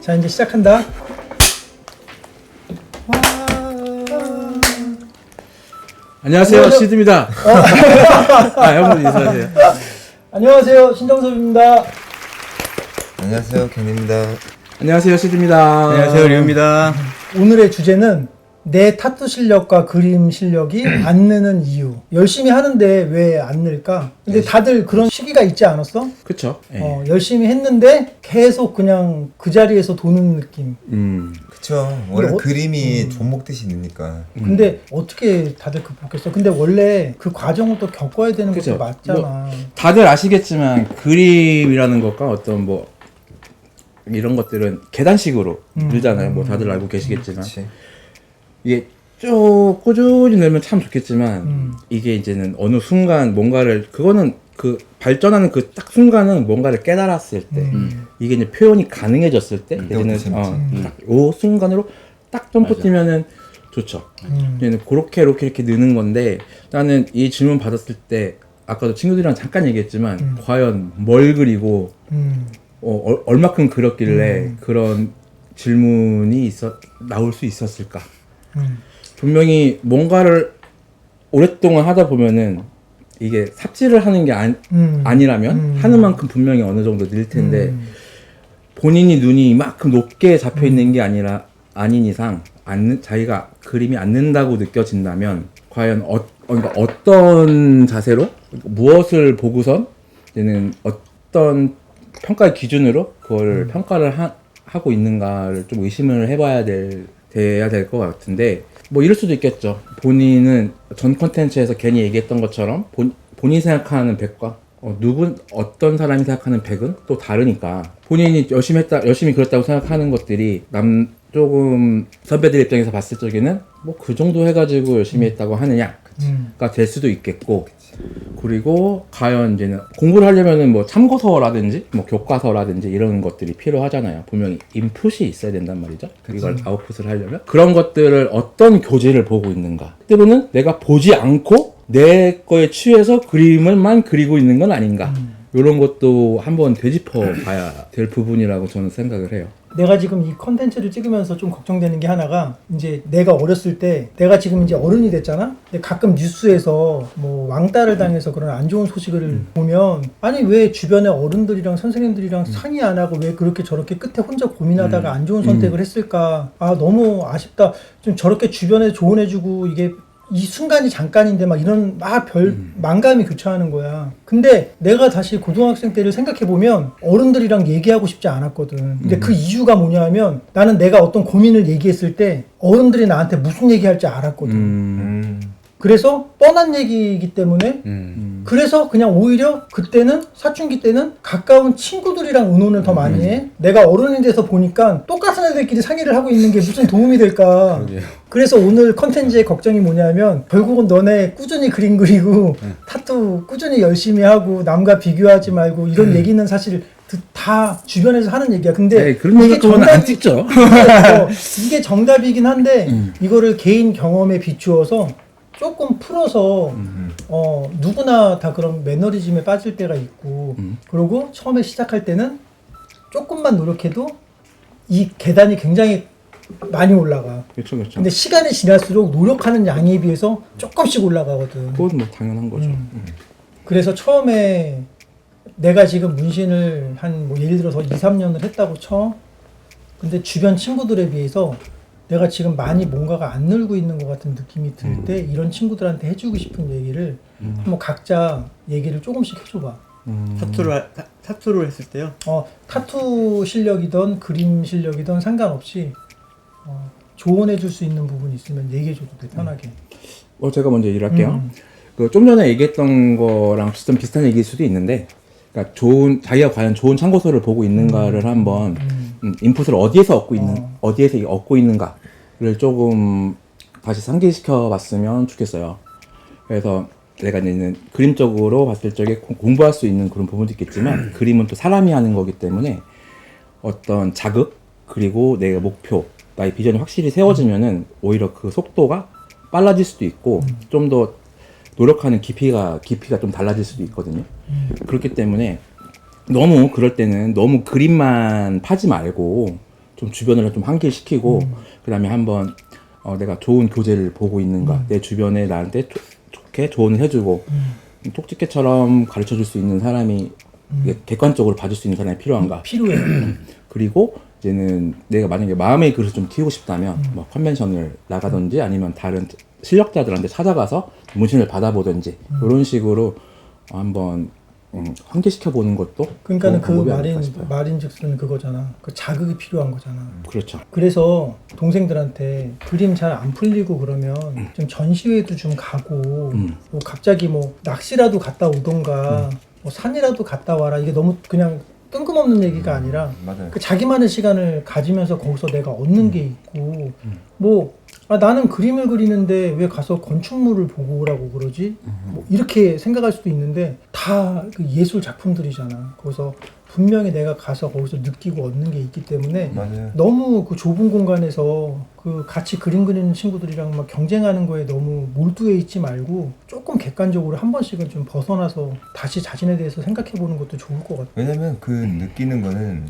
자, 이제 시작한다. 와. 안녕하세요, 시드입니다. 형님 인사하세요. 안녕하세요, 신정섭입니다. 안녕하세요, 경리입니다. 안녕하세요, 시드입니다. 안녕하세요, 리우입니다. 오늘의 주제는 내 타투 실력과 그림 실력이 안 느는 이유. 열심히 하는데 왜 안 늘까? 근데 다들 그런 시기가 있지 않았어? 그쵸. 열심히 했는데 계속 그냥 그 자리에서 도는 느낌. 그쵸. 원래 근데 그림이 존목듯이 느니까. 근데 어떻게 다들 극복했어? 근데 원래 그 과정을 또 겪어야 되는 그쵸. 것도 맞잖아. 뭐, 다들 아시겠지만 그림이라는 것과 어떤 뭐 이런 것들은 계단식으로 늘잖아요. 뭐 다들 알고 계시겠지만 그치. 이게 쭉 꾸준히 늘면 참 좋겠지만 이게 이제는 어느 순간 뭔가를 그거는 그 발전하는 그 딱 순간은 뭔가를 깨달았을 때 이게 이제 표현이 가능해졌을 때 이제는 요 순간으로 딱 점프 뛰면은 좋죠. 이제는 그렇게 이렇게 느는 건데 나는 이 질문 받았을 때 아까도 친구들이랑 잠깐 얘기했지만 과연 뭘 그리고 얼마큼 그렸길래 그런 질문이 나올 수 있었을까? 분명히 뭔가를 오랫동안 하다 보면은 이게 삽질을 하는 게 아니라면 하는 만큼 분명히 어느 정도 늘 텐데 본인이 눈이 이만큼 높게 잡혀 있는 게 아닌 이상 자기가 그림이 안 는다고 느껴진다면 과연 그러니까 어떤 자세로 무엇을 보고선 얘는 어떤 평가의 기준으로 그걸 평가를 하고 있는가를 좀 의심을 해봐야 돼야 될 것 같은데 뭐 이럴 수도 있겠죠. 본인은 전 콘텐츠에서 괜히 얘기했던 것처럼 본인이 생각하는 100과 어떤 사람이 생각하는 100은 또 다르니까 본인이 열심히 그렸다고 생각하는 것들이 조금 선배들 입장에서 봤을 적에는 뭐 그 정도 해가지고 열심히 했다고 하느냐가 될 수도 있겠고 그리고 과연 이제는 공부를 하려면은 뭐 참고서라든지 뭐 교과서라든지 이런 것들이 필요하잖아요. 분명히 인풋이 있어야 된단 말이죠. 이걸 아웃풋을 하려면 그런 것들을 어떤 교재를 보고 있는가. 때로는 내가 보지 않고 내 거에 취해서 그림을만 그리고 있는 건 아닌가. 이런 것도 한번 되짚어 봐야 될 부분이라고 저는 생각을 해요. 내가 지금 이 컨텐츠를 찍으면서 좀 걱정되는 게 하나가 이제 내가 어렸을 때 내가 지금 이제 어른이 됐잖아? 근데 가끔 뉴스에서 뭐 왕따를 당해서 그런 안 좋은 소식을 보면 아니 왜 주변에 어른들이랑 선생님들이랑 상의 안 하고 왜 그렇게 저렇게 끝에 혼자 고민하다가 안 좋은 선택을 했을까? 아 너무 아쉽다. 좀 저렇게 주변에 조언해주고 이게 이 순간이 잠깐인데 막 이런 망감이 교차하는 거야. 근데 내가 다시 고등학생 때를 생각해보면 어른들이랑 얘기하고 싶지 않았거든. 근데 그 이유가 뭐냐면 나는 내가 어떤 고민을 얘기했을 때 어른들이 나한테 무슨 얘기할지 알았거든. 그래서 뻔한 얘기이기 때문에 그래서 그냥 오히려 그때는 사춘기 때는 가까운 친구들이랑 의논을 더 많이 해. 내가 어른이 돼서 보니까 똑같은 애들끼리 상의를 하고 있는 게 무슨 도움이 될까. 그래서 오늘 컨텐츠의 걱정이 뭐냐면 결국은 너네 꾸준히 그림 그리고 타투 꾸준히 열심히 하고 남과 비교하지 말고 이런 얘기는 사실 다 주변에서 하는 얘기야. 근데 그런 얘기 안 찍죠. 이게 정답이긴 한데 이거를 개인 경험에 비추어서 조금 풀어서 누구나 다 그런 매너리즘에 빠질 때가 있고 그리고 처음에 시작할 때는 조금만 노력해도 이 계단이 굉장히 많이 올라가. 그렇죠. 근데 시간이 지날수록 노력하는 양에 비해서 조금씩 올라가거든. 그건 뭐 당연한 거죠. 그래서 처음에 내가 지금 문신을 한 뭐 예를 들어서 2, 3년을 했다고 쳐. 근데 주변 친구들에 비해서 내가 지금 많이 뭔가가 안 늘고 있는 것 같은 느낌이 들 때 이런 친구들한테 해주고 싶은 얘기를 한번 각자 얘기를 조금씩 해줘봐. 타투를 했을 때요? 타투 실력이든 그림 실력이든 상관없이 조언해줄 수 있는 부분이 있으면 얘기해줘도 돼, 편하게. 제가 먼저 얘기를 할게요. 그 좀 전에 얘기했던 거랑 비슷한 얘기일 수도 있는데 그러니까 자기가 과연 좋은 참고서를 보고 있는가를 한번 인풋을 어디에서 얻고 있는가를 조금 다시 상기시켜 봤으면 좋겠어요. 그래서 내가 이제는 그림적으로 봤을 적에 공부할 수 있는 그런 부분도 있겠지만 그림은 또 사람이 하는 거기 때문에 어떤 자극 그리고 내 목표 나의 비전이 확실히 세워지면은 오히려 그 속도가 빨라질 수도 있고 좀 더 노력하는 깊이가 좀 달라질 수도 있거든요. 그렇기 때문에 너무 그럴 때는 너무 그림만 파지 말고 좀 주변을 좀 환기시키고 그다음에 한번 내가 좋은 교재를 보고 있는가, 내 주변에 나한테 좋게 조언을 해주고 톡지켓처럼 가르쳐줄 수 있는 사람이 객관적으로 봐줄 수 있는 사람이 필요한가. 필요해. 그리고 이제는 내가 만약에 마음의 그릇을 좀 키우고 싶다면 뭐 컨벤션을 나가든지 아니면 다른 실력자들한테 찾아가서 문신을 받아보든지 이런 식으로 한번 환기시켜 보는 것도 그러니까는 그 좋은 방법이 아닐까 싶어요. 말인즉슨 그거잖아. 그 자극이 필요한 거잖아. 그렇죠. 그래서 동생들한테 그림 잘 안 풀리고 그러면 좀 전시회도 좀 가고 뭐 갑자기 뭐 낚시라도 갔다 오던가 뭐 산이라도 갔다 와라. 이게 너무 그냥 뜬금없는 얘기가 아니라 맞아요. 그 자기만의 시간을 가지면서 거기서 내가 얻는 게 있고 뭐 나는 그림을 그리는데 왜 가서 건축물을 보고 오라고 그러지? 뭐 이렇게 생각할 수도 있는데 다 그 예술 작품들이잖아. 거기서 분명히 내가 가서 거기서 느끼고 얻는 게 있기 때문에 맞아요. 너무 그 좁은 공간에서 그 같이 그림 그리는 친구들이랑 막 경쟁하는 거에 너무 몰두해 있지 말고 조금 객관적으로 한 번씩은 좀 벗어나서 다시 자신에 대해서 생각해 보는 것도 좋을 것 같아. 왜냐면 그 느끼는 거는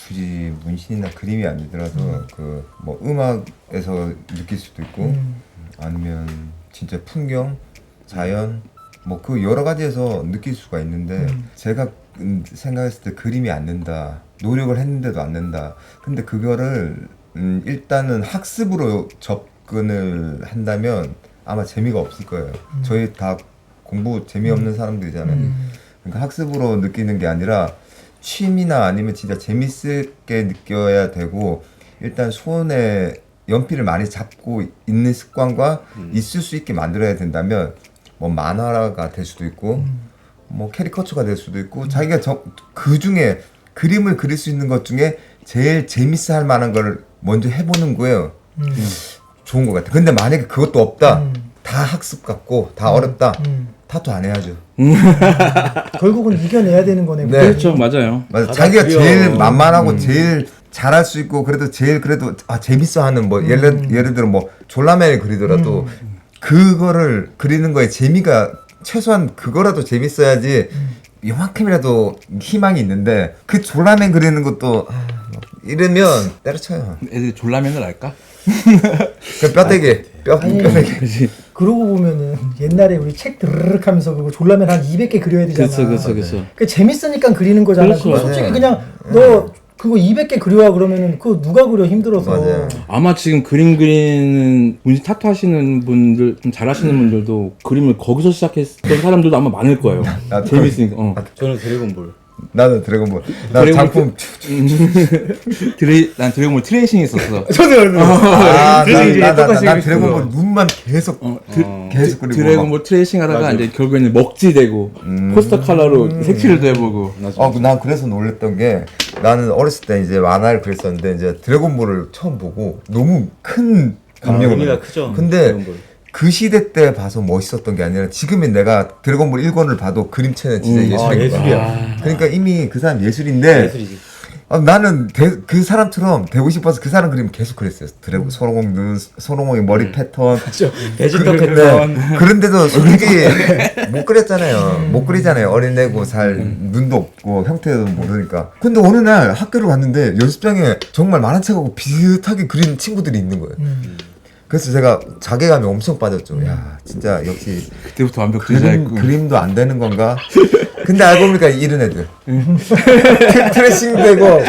굳이 문신이나 그림이 아니더라도 그 뭐 음악에서 느낄 수도 있고 아니면 진짜 풍경, 자연 뭐 그 여러 가지에서 느낄 수가 있는데 제가 생각했을 때 그림이 안 된다, 노력을 했는데도 안 된다. 근데 그거를 일단은 학습으로 접근을 한다면 아마 재미가 없을 거예요. 저희 다 공부 재미없는 사람들이잖아요. 그러니까 학습으로 느끼는 게 아니라 취미나 아니면 진짜 재밌게 느껴야 되고 일단 손에 연필을 많이 잡고 있는 습관과 있을 수 있게 만들어야 된다면 뭐 만화가 될 수도 있고 뭐 캐리커처가 될 수도 있고 자기가 그 중에 그림을 그릴 수 있는 것 중에 제일 재밌어 할 만한 걸 먼저 해보는 거예요. 좋은 것 같아. 근데 만약에 그것도 없다, 다 학습 같고 다 어렵다, 타투 안 해야죠. 결국은 이겨내야 되는 거네. 네. 그렇죠, 맞아요. 맞아. 자기가 제일 만만하고 제일 잘할 수 있고 그래도 제일 그래도 재밌어하는 뭐 예를 들어 뭐 졸라맨을 그리더라도 그거를 그리는 거에 재미가 최소한 그거라도 재밌어야지 요만큼이라도 희망이 있는데 그 졸라맨 그리는 것도 이러면 때려쳐요. 애들이 졸라맨을 알까? 그 뼈대기 뼈대기. 그렇지. 그러고 보면은 옛날에 우리 책 드르륵 하면서 그거 졸라면 한 200개 그려야 되잖아. 그렇죠. 그 재밌으니까 그리는 거잖아. 그렇죠. 그거 솔직히 맞아요. 그냥 너 그거 200개 그려와 그러면은 그거 누가 그려 힘들어서. 맞아요. 아마 지금 그림 그리는 문신 타투 하시는 분들, 좀 잘하시는 분들도 그림을 거기서 시작했던 사람들도 아마 많을 거예요. 재밌으니까. 저는 드래곤볼. 나는 드래곤볼. 나 드래곤볼 작품. 난 드래곤볼 트레이싱 했었어. 난 드래곤볼 눈만 계속 계속 그리고 드래곤볼 트레이싱 하다가 이제 결국에는 먹지되고 포스터 컬러로 색칠도 해보고. 난 그래서 놀랬던 게 나는 어렸을 때 이제 만화를 그렸었는데 이제 드래곤볼을 처음 보고 너무 큰 감명을 의미가 받았어요. 크죠. 근데 드래곤볼. 그 시대 때 봐서 멋있었던 게 아니라 지금의 내가 드래곤볼 1권을 봐도 그림체는 진짜 예술인 거야. 예술이야. 그러니까 이미 그 사람 예술인데 예술이지. 나는 그 사람처럼 되고 싶어서 그 사람 그림 계속 그렸어요. 소롱공 눈, 소롱공의 머리 패턴. 배지떡 네. 패턴. 그런데도 솔직히 못 그렸잖아요. 못 그리잖아요. 어린애고 눈도 없고 형태도 모르니까. 근데 어느 날 학교를 갔는데 연습장에 정말 만화책하고 비슷하게 그린 친구들이 있는 거예요. 그래서 제가 자괴감이 엄청 빠졌죠. 야, 진짜 역시 그때부터 완벽주의자였고. 그림도 안 되는 건가? 근데 알고 보니까 이런 애들. 트레싱 되고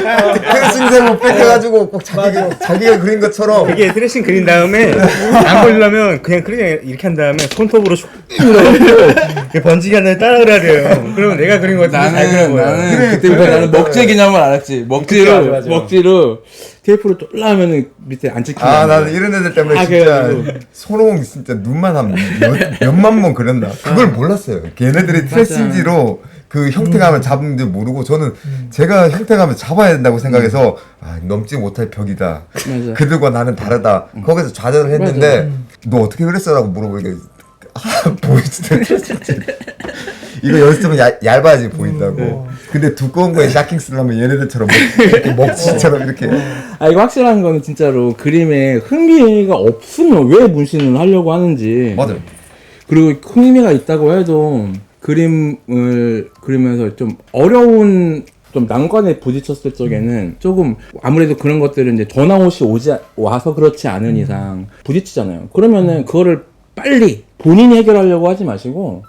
뺏겨가지고 꼭 자기가 그린 것처럼. 이게 트레싱 그린 다음에 안 걸리려면 그냥 이렇게 한 다음에 손톱으로 슉 이렇게 번지게 한 다음에 따라 그려야 돼요. 그러면 내가 그린 거 같은데 잘 그린 거야. 그래, 그때부터 그래. 나는 먹지 개념을 알았지. 맞아. 먹지로 테이프로 쫄라하면은 밑에 안 찍히는. 나는 이런 애들 때문에 진짜 그래가지고. 손오공 진짜 눈만 한 몇만 번 그렸나. 그걸 몰랐어요. 걔네들이 트레싱지로 그 형태감을 잡는지 모르고 저는 제가 형태감을 잡아야 된다고 생각해서 넘지 못할 벽이다. 맞아. 그들과 나는 다르다. 거기서 좌절을 했는데 너 어떻게 그랬어라고 물어보니까 보이지도 이거 연습하면 얇아야지 보인다고. 근데 두꺼운 거에 샤킹 쓰려면 얘네들처럼 이렇게 먹지처럼 이렇게. 이거 확실한 거는 진짜로 그림에 흥미가 없으면 왜 문신을 하려고 하는지. 맞아요. 그리고 흥미가 있다고 해도 그림을 그리면서 좀 어려운 좀 난관에 부딪혔을 적에는 조금 아무래도 그런 것들은 이제 전화옷이 와서 그렇지 않은 이상 부딪히잖아요. 그러면은 그거를 빨리 본인이 해결하려고 하지 마시고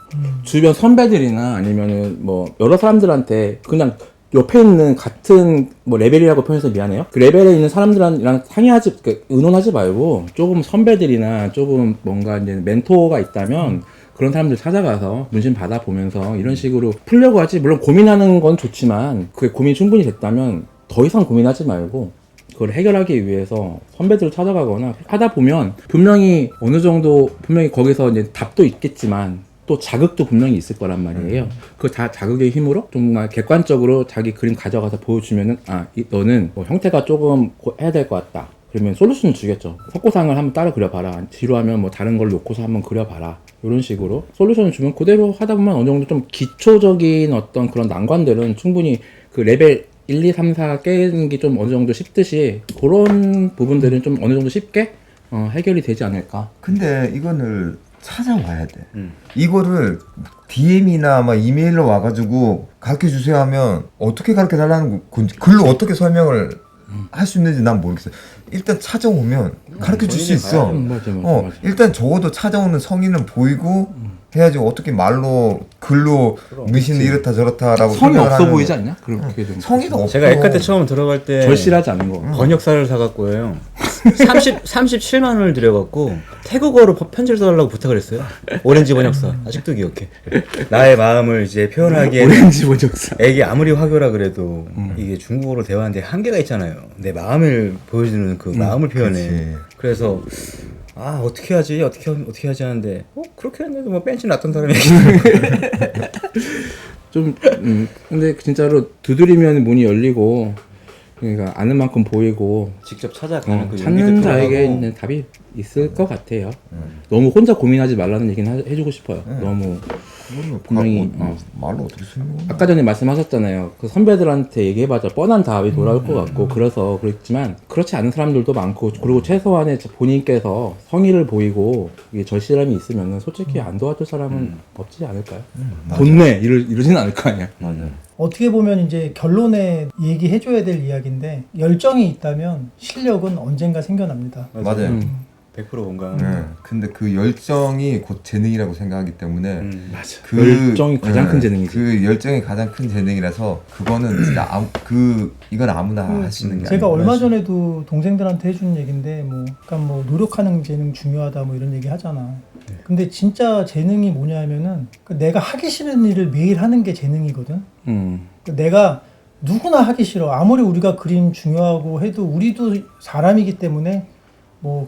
주변 선배들이나 아니면은 뭐 여러 사람들한테 그냥 옆에 있는 같은 뭐 레벨이라고 표현해서 미안해요. 그 레벨에 있는 사람들이랑 상의하지, 의논하지 말고 조금 선배들이나 조금 뭔가 이제 멘토가 있다면 그런 사람들 찾아가서 문신 받아보면서 이런 식으로 풀려고 하지. 물론 고민하는 건 좋지만 그게 고민이 충분히 됐다면 더 이상 고민하지 말고 그걸 해결하기 위해서 선배들을 찾아가거나 하다 보면 분명히 어느 정도 분명히 거기서 이제 답도 있겠지만 또 자극도 분명히 있을 거란 말이에요. 그 자극의 힘으로 정말 객관적으로 자기 그림 가져가서 보여주면은 너는 뭐 형태가 조금 해야 될 것 같다. 그러면 솔루션을 주겠죠. 석고상을 한번 따라 그려봐라. 지루하면 뭐 다른 걸 놓고서 한번 그려봐라. 이런 식으로 솔루션을 주면 그대로 하다 보면 어느 정도 좀 기초적인 어떤 그런 난관들은 충분히 그 레벨 1, 2, 3, 4 깨는 게 좀 어느 정도 쉽듯이 그런 부분들은 좀 어느 정도 쉽게 해결이 되지 않을까. 근데 이거를 찾아와야 돼. 이거를 DM이나 막 이메일로 와가지고 가르쳐 주세요 하면 어떻게 가르쳐 달라는 건지 글로 어떻게 설명을 할 수 있는지 난 모르겠어요. 일단 찾아오면 가르쳐 줄 수 있어. 맞아. 일단 적어도 찾아오는 성인은 보이고 해야지. 어떻게 말로 글로 문신은 이렇다 저렇다라고 성이 설명을 없어 하는- 보이지 않냐? 그렇게 좀 성의가 없어. 제가 에카 때 처음 들어갈 때 절실하지 않은 거. 번역사를 사갖고요. 37만 원을 들여갖고 태국어로 편지를 써달라고 부탁을 했어요. 오렌지 번역사. 아직도 기억해. 나의 마음을 이제 표현하기에는 오렌지 번역사. 애기 아무리 화교라 그래도 이게 중국어로 대화하는데 한계가 있잖아요. 내 마음을 보여주는 그 마음을 표현해. 그치. 그래서 어떻게 하지 어떻게 하지 하는데 그렇게 했는데 뭐 벤치 놨던 사람이 좀 근데 진짜로 두드리면 문이 열리고 그러니까 아는 만큼 보이고 직접 찾아가는 그 찾는 용기도 자에게 필요하고. 있는 답이 있을 것 같아요. 너무 혼자 고민하지 말라는 얘기는 해주고 싶어요. 너무 그거는 분명히, 말로 어떻게 설명해? 아까 전에 말씀하셨잖아요. 그 선배들한테 얘기해봐자 뻔한 답이 돌아올 것 같고 그래서 그렇지만 그렇지 않은 사람들도 많고 그리고 최소한의 본인께서 성의를 보이고 이게 절실함이 있으면 솔직히 안 도와줄 사람은 없지 않을까요? 좋네 이러지는 않을 거 아니야. 맞아요. 어떻게 보면 이제 결론에 얘기해줘야 될 이야기인데 열정이 있다면 실력은 언젠가 생겨납니다. 맞아요. 100% 공감. 네. 근데 그 열정이 곧 재능이라고 생각하기 때문에 맞아. 그 열정이 가장 큰 재능이지. 그 열정이 가장 큰 재능이라서 그거는 진짜 이건 아무나 할 수 있는 게 제가 아니고. 얼마 전에도 동생들한테 해준 얘기인데 약간 노력하는 재능 중요하다 이런 얘기 하잖아. 근데 진짜 재능이 뭐냐면은 내가 하기 싫은 일을 매일 하는 게 재능이거든. 내가 누구나 하기 싫어. 아무리 우리가 그림 중요하고 해도 우리도 사람이기 때문에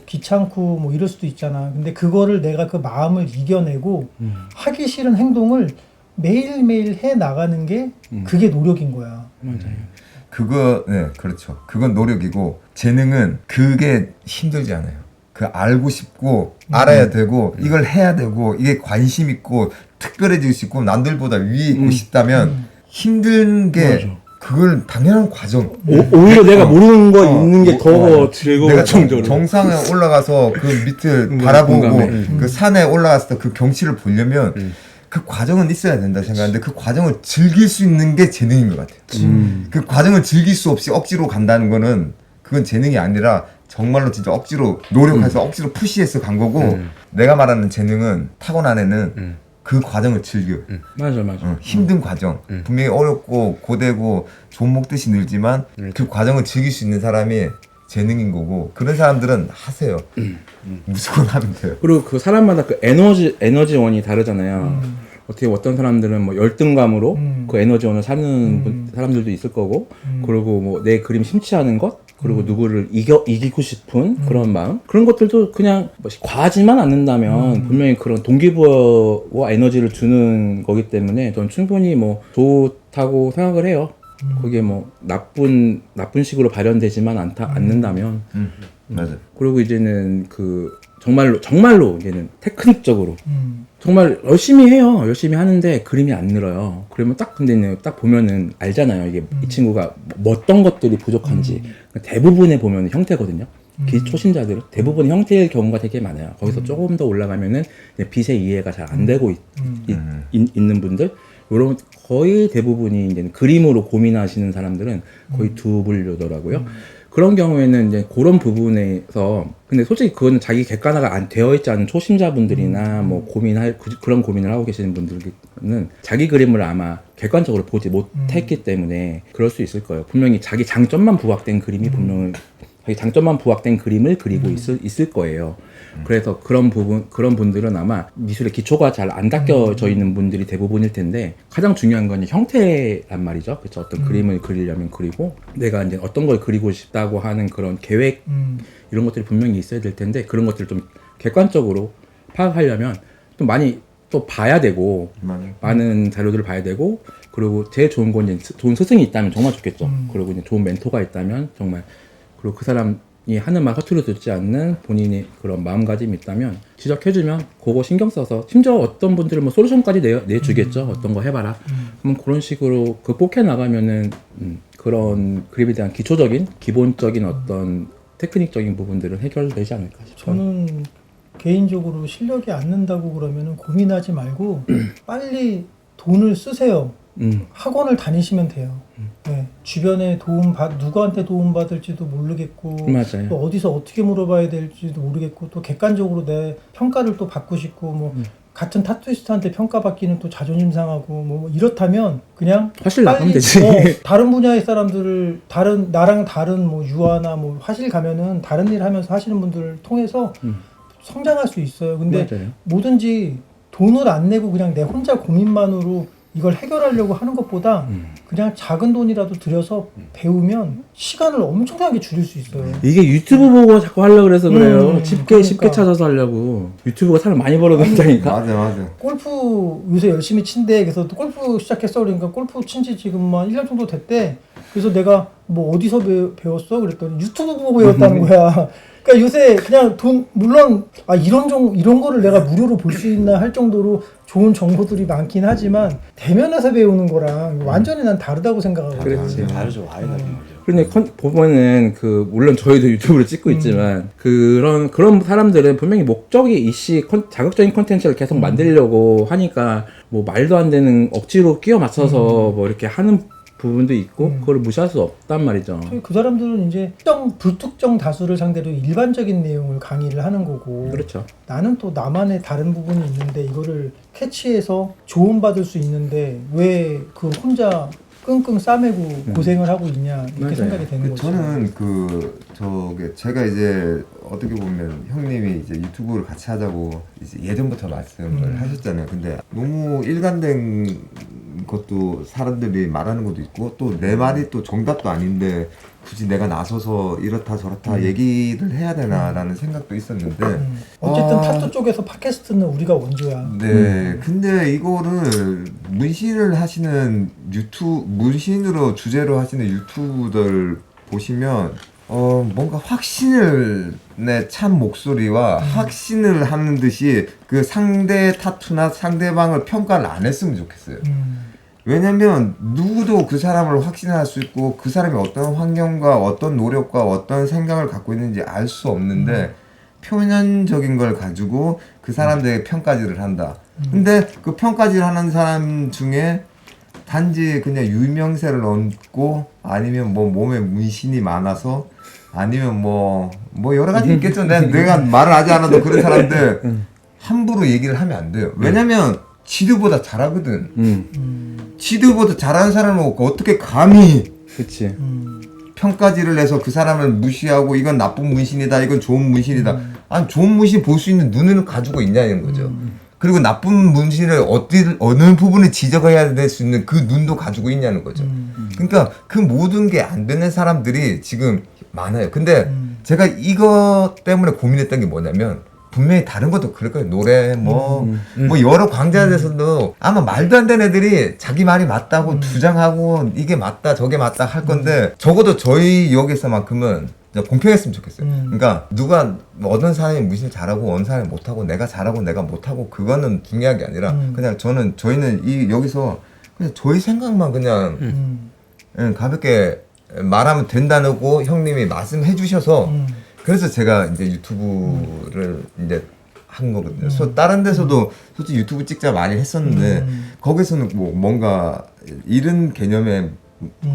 귀찮고 이럴 수도 있잖아. 근데 그거를 내가 그 마음을 이겨내고 하기 싫은 행동을 매일매일 해 나가는 게 그게 노력인 거야. 맞아요. 네, 그렇죠. 그건 노력이고 재능은 그게 힘들지 않아요. 그 알고 싶고 알아야 되고 이걸 해야 되고 이게 관심 있고 특별해지고 싶고 남들보다 위에 있고 싶다면 힘든 게 맞아. 그걸 당연한 과정. 오히려 내가 모르는 거 있는 게 더 내가 즐거울 정도로. 정상에 올라가서 그 밑을 공감해. 바라보고 그 산에 올라가서 그 경치를 보려면 그 과정은 있어야 된다 생각하는데 그 과정을 즐길 수 있는 게 재능인 것 같아요. 그 과정을 즐길 수 없이 억지로 간다는 거는 그건 재능이 아니라 정말로 진짜 억지로 노력해서 억지로 푸시해서 간 거고 내가 말하는 재능은 타고난 애는 그 과정을 즐겨. 맞아. 힘든 과정. 분명히 어렵고 고되고 돈 먹듯이 늘지만 그 과정을 즐길 수 있는 사람이 재능인 거고 그런 사람들은 하세요. 무조건 하면 돼요. 그리고 그 사람마다 그 에너지원이 다르잖아요. 어떻게 어떤 사람들은 뭐 열등감으로 그 에너지원을 사는 사람들도 있을 거고, 그리고 뭐 내 그림 심취하는 것, 그리고 누구를 이기고 싶은 그런 마음, 그런 것들도 그냥 과하지만 않는다면 분명히 그런 동기부여와 에너지를 주는 거기 때문에 전 충분히 뭐 좋다고 생각을 해요. 그게 뭐 나쁜 식으로 발현되지만 않는다면. 맞아요. 그리고 이제는 그 정말로 이제는 테크닉적으로 정말 열심히 해요. 열심히 하는데 그림이 안 늘어요. 그러면 근데 딱 보면은 알잖아요. 이게 이 친구가 어떤 것들이 부족한지. 대부분에 보면 형태거든요. 초신자들은 대부분 형태일 경우가 되게 많아요. 거기서 조금 더 올라가면은 이제 빛의 이해가 잘 안 되고 있는 분들, 요런 거의 대부분이 이제 그림으로 고민하시는 사람들은 거의 두 분류더라고요. 그런 경우에는 이제 그런 부분에서 근데 솔직히 그거는 자기 객관화가 안 되어 있지 않은 초심자분들이나 뭐 그런 고민을 하고 계시는 분들은 자기 그림을 아마 객관적으로 보지 못했기 때문에 그럴 수 있을 거예요. 분명히 자기 장점만 부각된 그림이 분명히 자기 장점만 부각된 그림을 그리고 있을 거예요. 그래서 그런 분들은 아마 미술의 기초가 잘 안 닦여져 있는 분들이 대부분일 텐데 가장 중요한 건 형태란 말이죠. 그렇죠. 어떤 그림을 그리려면 그리고 내가 이제 어떤 걸 그리고 싶다고 하는 그런 계획 이런 것들이 분명히 있어야 될 텐데 그런 것들을 좀 객관적으로 파악하려면 좀 많이 또 봐야 되고 많은 자료들을 봐야 되고 그리고 제일 좋은 건 이제 좋은 스승이 있다면 정말 좋겠죠. 그리고 이제 좋은 멘토가 있다면 정말 그리고 그 사람이 하는 말 허투루 듣지 않는 본인의 그런 마음가짐이 있다면 지적해주면 그거 신경 써서 심지어 어떤 분들은 뭐 솔루션까지 내주겠죠. 어떤 거 해봐라. 그럼 그런 식으로 극복해 나가면은 그런 그림에 대한 기본적인 어떤 테크닉적인 부분들은 해결되지 않을까 싶어요. 저는 개인적으로 실력이 안 는다고 그러면은 고민하지 말고 빨리 돈을 쓰세요. 학원을 다니시면 돼요. 네, 주변에 누구한테 도움 받을지도 모르겠고, 맞아요. 또 어디서 어떻게 물어봐야 될지도 모르겠고, 또 객관적으로 내 평가를 또 받고 싶고, 뭐 같은 타투이스트한테 평가받기는 또 자존심 상하고, 뭐 이렇다면 그냥 화실 나가면 되지. 다른 분야의 사람들을 나랑 다른 뭐 유아나 뭐 화실 가면은 다른 일 하면서 하시는 분들을 통해서 성장할 수 있어요. 근데 맞아요. 뭐든지 돈을 안 내고 그냥 내 혼자 고민만으로 이걸 해결하려고 하는 것보다 그냥 작은 돈이라도 들여서 배우면 시간을 엄청나게 줄일 수 있어요. 이게 유튜브 보고 자꾸 하려고 그래서 그래요. 쉽게 그러니까. 찾아서 하려고. 유튜브가 사람 많이 벌어놓는다니까. 맞아. 골프 요새 열심히 친대. 그래서 또 골프 시작했어. 그러니까 골프 친지 지금 한 1년 정도 됐대. 그래서 내가 뭐 어디서 배웠어? 그랬더니 유튜브 보고 배웠다는 거야. 그러니까 요새 그냥 물론 이런 거를 내가 무료로 볼 수 있나 할 정도로 좋은 정보들이 많긴 하지만 대면에서 배우는 거랑 완전히 난 다르다고 생각하거든요. 그렇지. 다르죠. 아예 다르죠. 근데 보면은 물론 저희도 유튜브를 찍고 있지만 그런 사람들은 분명히 목적이 자극적인 콘텐츠를 계속 만들려고 하니까 뭐 말도 안 되는 억지로 끼워 맞춰서 뭐 이렇게 하는 부분도 있고 그걸 무시할 수 없단 말이죠. 그 사람들은 이제 불특정 다수를 상대로 일반적인 내용을 강의를 하는 거고 그렇죠. 나는 또 나만의 다른 부분이 있는데 이거를 캐치해서 조언받을 수 있는데 왜 그 혼자 끙끙 싸매고 고생을 하고 있냐 이렇게 맞아요. 생각이 되는 거죠. 저는 제가 이제 어떻게 보면 형님이 이제 유튜브를 같이 하자고 이제 예전부터 말씀을 하셨잖아요. 근데 너무 일관된 것도 사람들이 말하는 것도 있고 또 내 말이 또 정답도 아닌데 굳이 내가 나서서 이렇다 저렇다 얘기를 해야 되나라는 생각도 있었는데 어쨌든 타투 쪽에서 팟캐스트는 우리가 원조야. 네, 근데 이거를 문신을 하시는 문신으로 주제로 하시는 유튜브들 보시면 뭔가 확신을 내 참 목소리와 확신을 하는 듯이 그 상대 타투나 상대방을 평가를 안 했으면 좋겠어요. 왜냐면 누구도 그 사람을 확신할 수 있고 그 사람이 어떤 환경과 어떤 노력과 어떤 생각을 갖고 있는지 알 수 없는데 표면적인 걸 가지고 그 사람들에게 평가질을 한다. 근데 그 평가질 하는 사람 중에 단지 그냥 유명세를 얻고 아니면 뭐 몸에 문신이 많아서 아니면 뭐 여러 가지 있겠죠. 내가 말을 하지 않아도 그런 사람들 함부로 얘기를 하면 안 돼요. 왜냐면 지도보다 잘하거든. 지도보다 잘하는 사람을 어떻게 감히 그치. 평가질을 해서 그 사람을 무시하고 이건 나쁜 문신이다, 이건 좋은 문신이다. 아니 좋은 문신 볼 수 있는 눈을 가지고 있냐는 거죠. 그리고 나쁜 문신을 어느 부분을 지적해야 될 수 있는 그 눈도 가지고 있냐는 거죠. 그러니까 그 모든 게 안 되는 사람들이 지금 많아요. 근데 제가 이거 때문에 고민했던 게 뭐냐면 분명히 다른 것도 그럴 거예요. 노래 뭐 여러 광자들에서도 아마 말도 안 되는 애들이 자기 말이 맞다고 주장하고 이게 맞다 저게 맞다 할 건데 적어도 저희 역에서만큼은 공평했으면 좋겠어요. 그러니까 누가 어떤 사람이 무슨 잘하고 어느 사람이 못하고 내가 잘하고 내가 못하고 그거는 중요한 게 아니라 그냥 저희는 여기서 그냥 저희 생각만 그냥 가볍게 말하면 된다고 형님이 말씀해 주셔서 그래서 제가 이제 유튜브를 이제 한 거거든요. 다른 데서도 솔직히 유튜브 찍자 많이 했었는데 거기서는 뭐 뭔가 이런 개념의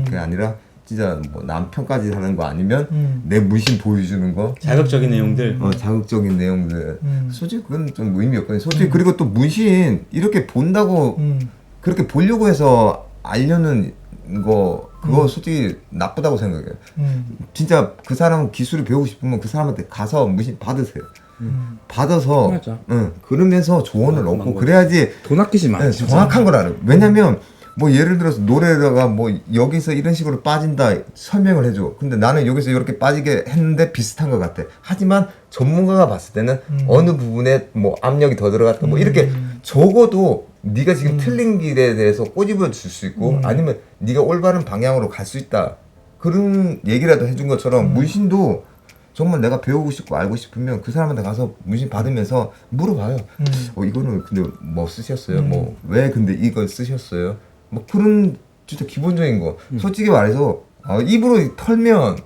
게 아니라 진짜 뭐 남편까지 하는 거 아니면 내 문신 보여주는 거 자극적인 내용들. 자극적인 내용들 솔직히 그건 좀 의미 없거든요. 솔직히 그리고 또 문신 이렇게 본다고 그렇게 보려고 해서 알려는 거 그거 솔직히 나쁘다고 생각해요. 진짜 그 사람 기술을 배우고 싶으면 그 사람한테 가서 문신 받으세요. 받아서 맞아. 그러면서 조언을 얻고 그래야지 돈 아끼지 마. 네, 진짜. 정확한 걸 알아요. 왜냐면 뭐 예를 들어서 노래다가 뭐 여기서 이런 식으로 빠진다 설명을 해줘. 근데 나는 여기서 이렇게 빠지게 했는데 비슷한 것 같아. 하지만 전문가가 봤을 때는 어느 부분에 뭐 압력이 더 들어갔다 뭐 이렇게 적어도 네가 지금 틀린 길에 대해서 꼬집어 줄 수 있고 아니면 네가 올바른 방향으로 갈 수 있다. 그런 얘기라도 해준 것처럼 문신도 정말 내가 배우고 싶고 알고 싶으면 그 사람한테 가서 문신 받으면서 물어봐요. 이거는 근데 뭐 쓰셨어요? 뭐 왜 근데 이걸 쓰셨어요? 뭐 그런 진짜 기본적인 거. 솔직히 말해서 입으로 털면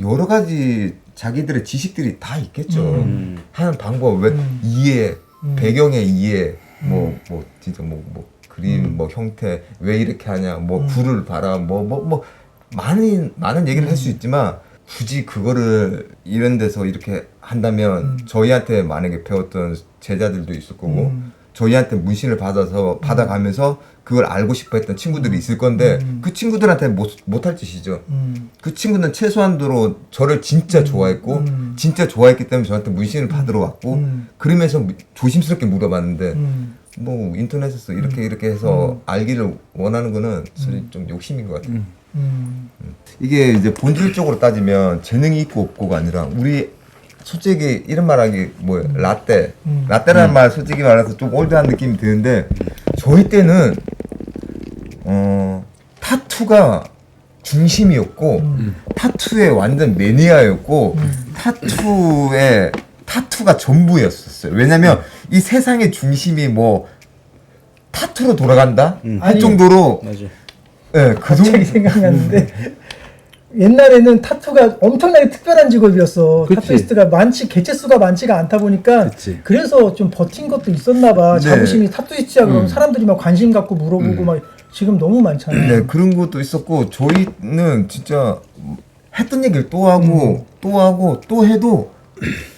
여러 가지 자기들의 지식들이 다 있겠죠. 하는 방법, 왜 이해, 배경의 이해, 뭐 진짜 뭐 그림, 뭐 형태, 왜 이렇게 하냐, 뭐 굴을 봐라, 뭐 많은 얘기를 할 수 있지만. 굳이 그거를 이런 데서 이렇게 한다면 저희한테 만약에 배웠던 제자들도 있을 거고 저희한테 문신을 받아가면서 그걸 알고 싶어 했던 친구들이 있을 건데 그 친구들한테 못할 짓이죠. 그 친구는 최소한도로 저를 진짜 좋아했고 진짜 좋아했기 때문에 저한테 문신을 받으러 왔고 그러면서 조심스럽게 물어봤는데 뭐 인터넷에서 이렇게 해서 알기를 원하는 거는 사실 좀 욕심인 것 같아요. 이게 이제 본질적으로 따지면 재능이 있고 없고가 아니라 우리 솔직히 이런 말하기 뭐 라떼라는 말 솔직히 말해서 좀 올드한 느낌이 드는데 저희 때는 타투가 중심이었고 타투의 완전 매니아였고 타투가 전부였었어요. 왜냐면 이 세상의 중심이 뭐 타투로 돌아간다 할 정도로 맞아. 네, 그 정도. 갑자기 생각났는데 옛날에는 타투가 엄청나게 특별한 직업이었어. 그치. 타투이스트가 개체 수가 많지가 않다 보니까 그치. 그래서 좀 버틴 것도 있었나 봐. 네. 자부심이 타투이스트야 그러면 사람들이 막 관심 갖고 물어보고 막 지금 너무 많잖아. 네, 그런 것도 있었고 저희는 진짜 했던 얘기를 또 하고 또 해도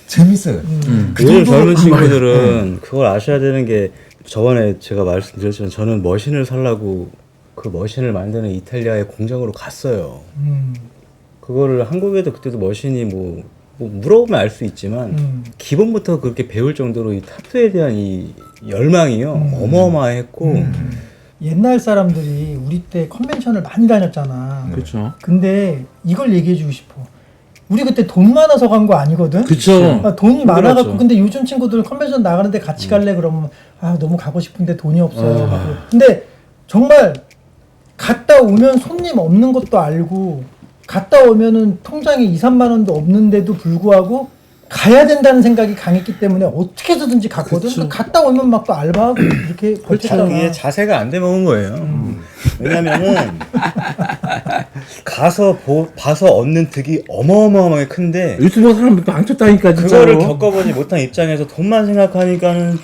재밌어요. 그 요즘 정도로 젊은 친구들은 그걸 아셔야 되는 게 저번에 제가 말씀드렸지만 저는 머신을 살라고 그 머신을 만드는 이탈리아의 공장으로 갔어요. 그거를 한국에도 그때도 머신이 뭐 물어보면 알 수 있지만 기본부터 그렇게 배울 정도로 이 타투에 대한 이 열망이요 어마어마했고 옛날 사람들이 우리 때 컨벤션을 많이 다녔잖아. 그렇죠. 근데 이걸 얘기해주고 싶어. 우리 그때 돈 많아서 간 거 아니거든? 그쵸. 돈이 많아갖고 힘들었죠. 근데 요즘 친구들은 컨벤션 나가는데 같이 갈래 그러면 너무 가고 싶은데 돈이 없어요. 막 그래. 근데 정말 갔다 오면 손님 없는 것도 알고 갔다 오면은 통장에 2-3만 원도 없는데도 불구하고 가야 된다는 생각이 강했기 때문에 어떻게 해서든지 갔거든. 그쵸. 갔다 오면 막 또 알바하고 이렇게 버텼잖아. 이게 자세가 안 돼 먹은 거예요. 왜냐면은 가서 봐서 얻는 득이 어마어마하게 큰데 유튜버 사람 망쳤다니까 진짜로. 그거를 겪어보지 못한 입장에서 돈만 생각하니까는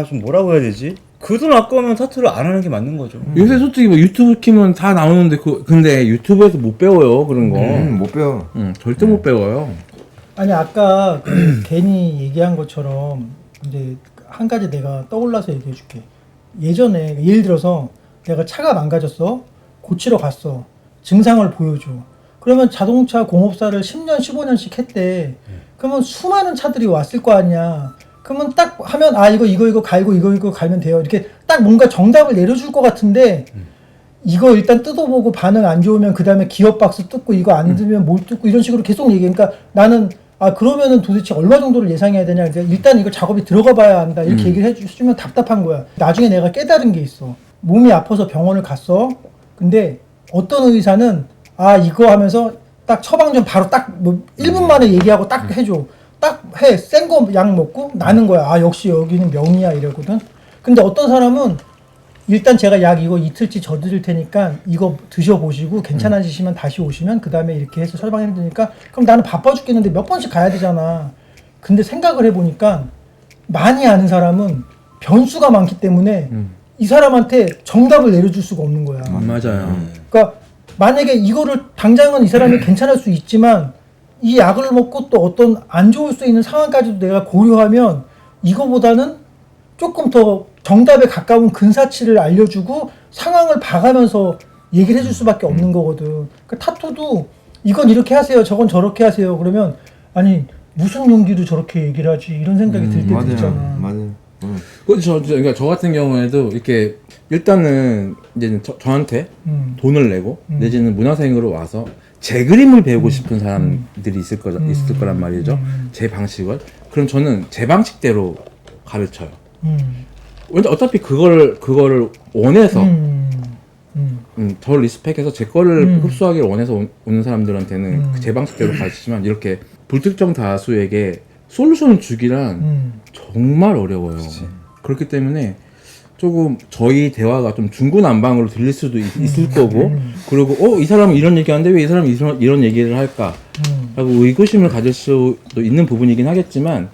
좀 뭐라고 해야 되지? 그 돈 아까우면 타투를 안 하는 게 맞는 거죠. 요새 솔직히 뭐 유튜브 키면 다 나오는데 근데 유튜브에서 못 배워요 그런 거. 못 배워. 절대 못 배워요. 아니 아까 그 괜히 얘기한 것처럼 이제 한 가지 내가 떠올라서 얘기해 줄게. 예전에 예를 들어서 내가 차가 망가졌어. 고치러 갔어. 증상을 보여줘. 그러면 자동차 공업사를 10년 15년씩 했대. 그러면 수많은 차들이 왔을 거 아니야. 그러면 딱 하면 이거 갈고 이거 갈면 돼요. 이렇게 딱 뭔가 정답을 내려줄 것 같은데 이거 일단 뜯어보고 반응 안 좋으면 그 다음에 기어 박스 뜯고 이거 안 들면 뭘 뜯고 이런 식으로 계속 얘기해. 그러니까 나는 그러면은 도대체 얼마 정도를 예상해야 되냐. 그러니까 일단 이거 작업이 들어가 봐야 한다. 이렇게 얘기를 해주시면 답답한 거야. 나중에 내가 깨달은 게 있어. 몸이 아파서 병원을 갔어. 근데 어떤 의사는 이거 하면서 딱 처방전 바로 딱 뭐 1분 만에 얘기하고 딱 해줘. 딱 해. 센 거 약 먹고 나는 거야. 역시 여기는 명이야 이러거든. 근데 어떤 사람은 일단 제가 약 이거 이틀치 져드릴 테니까 이거 드셔보시고 괜찮아지시면 다시 오시면 그 다음에 이렇게 해서 처방해 드리니까 그럼 나는 바빠 죽겠는데 몇 번씩 가야 되잖아. 근데 생각을 해보니까 많이 아는 사람은 변수가 많기 때문에 이 사람한테 정답을 내려줄 수가 없는 거야. 맞아요. 그러니까 만약에 이거를 당장은 이 사람이 괜찮을 수 있지만 이 약을 먹고 또 어떤 안 좋을 수 있는 상황까지도 내가 고려하면 이거보다는 조금 더 정답에 가까운 근사치를 알려주고 상황을 봐가면서 얘기를 해줄 수밖에 없는 거거든. 그러니까 타투도 이건 이렇게 하세요, 저건 저렇게 하세요. 그러면 아니 무슨 용기로 저렇게 얘기를 하지 이런 생각이 들 때도 있잖아. 맞아요. 그러니까 저 같은 경우에도 이렇게 일단은 이제 저한테 돈을 내고 내지는 문화생으로 와서 제 그림을 배우고 싶은 사람들이 있을 거란 말이죠. 제 방식을. 그럼 저는 제 방식대로 가르쳐요. 왜냐 어차피 그거를 원해서 저 리스펙해서 제 거를 흡수하기를 원해서 오는 사람들한테는 제 방식대로 가르치지만 이렇게 불특정 다수에게 솔루션을 주기란 정말 어려워요. 그렇기 때문에 조금 저희 대화가 좀 중구난방으로 들릴 수도 있을 거고 그리고 이 사람은 이런 얘기하는데 왜 이 사람은 이런 얘기를 할까 라고 의구심을 가질 수도 있는 부분이긴 하겠지만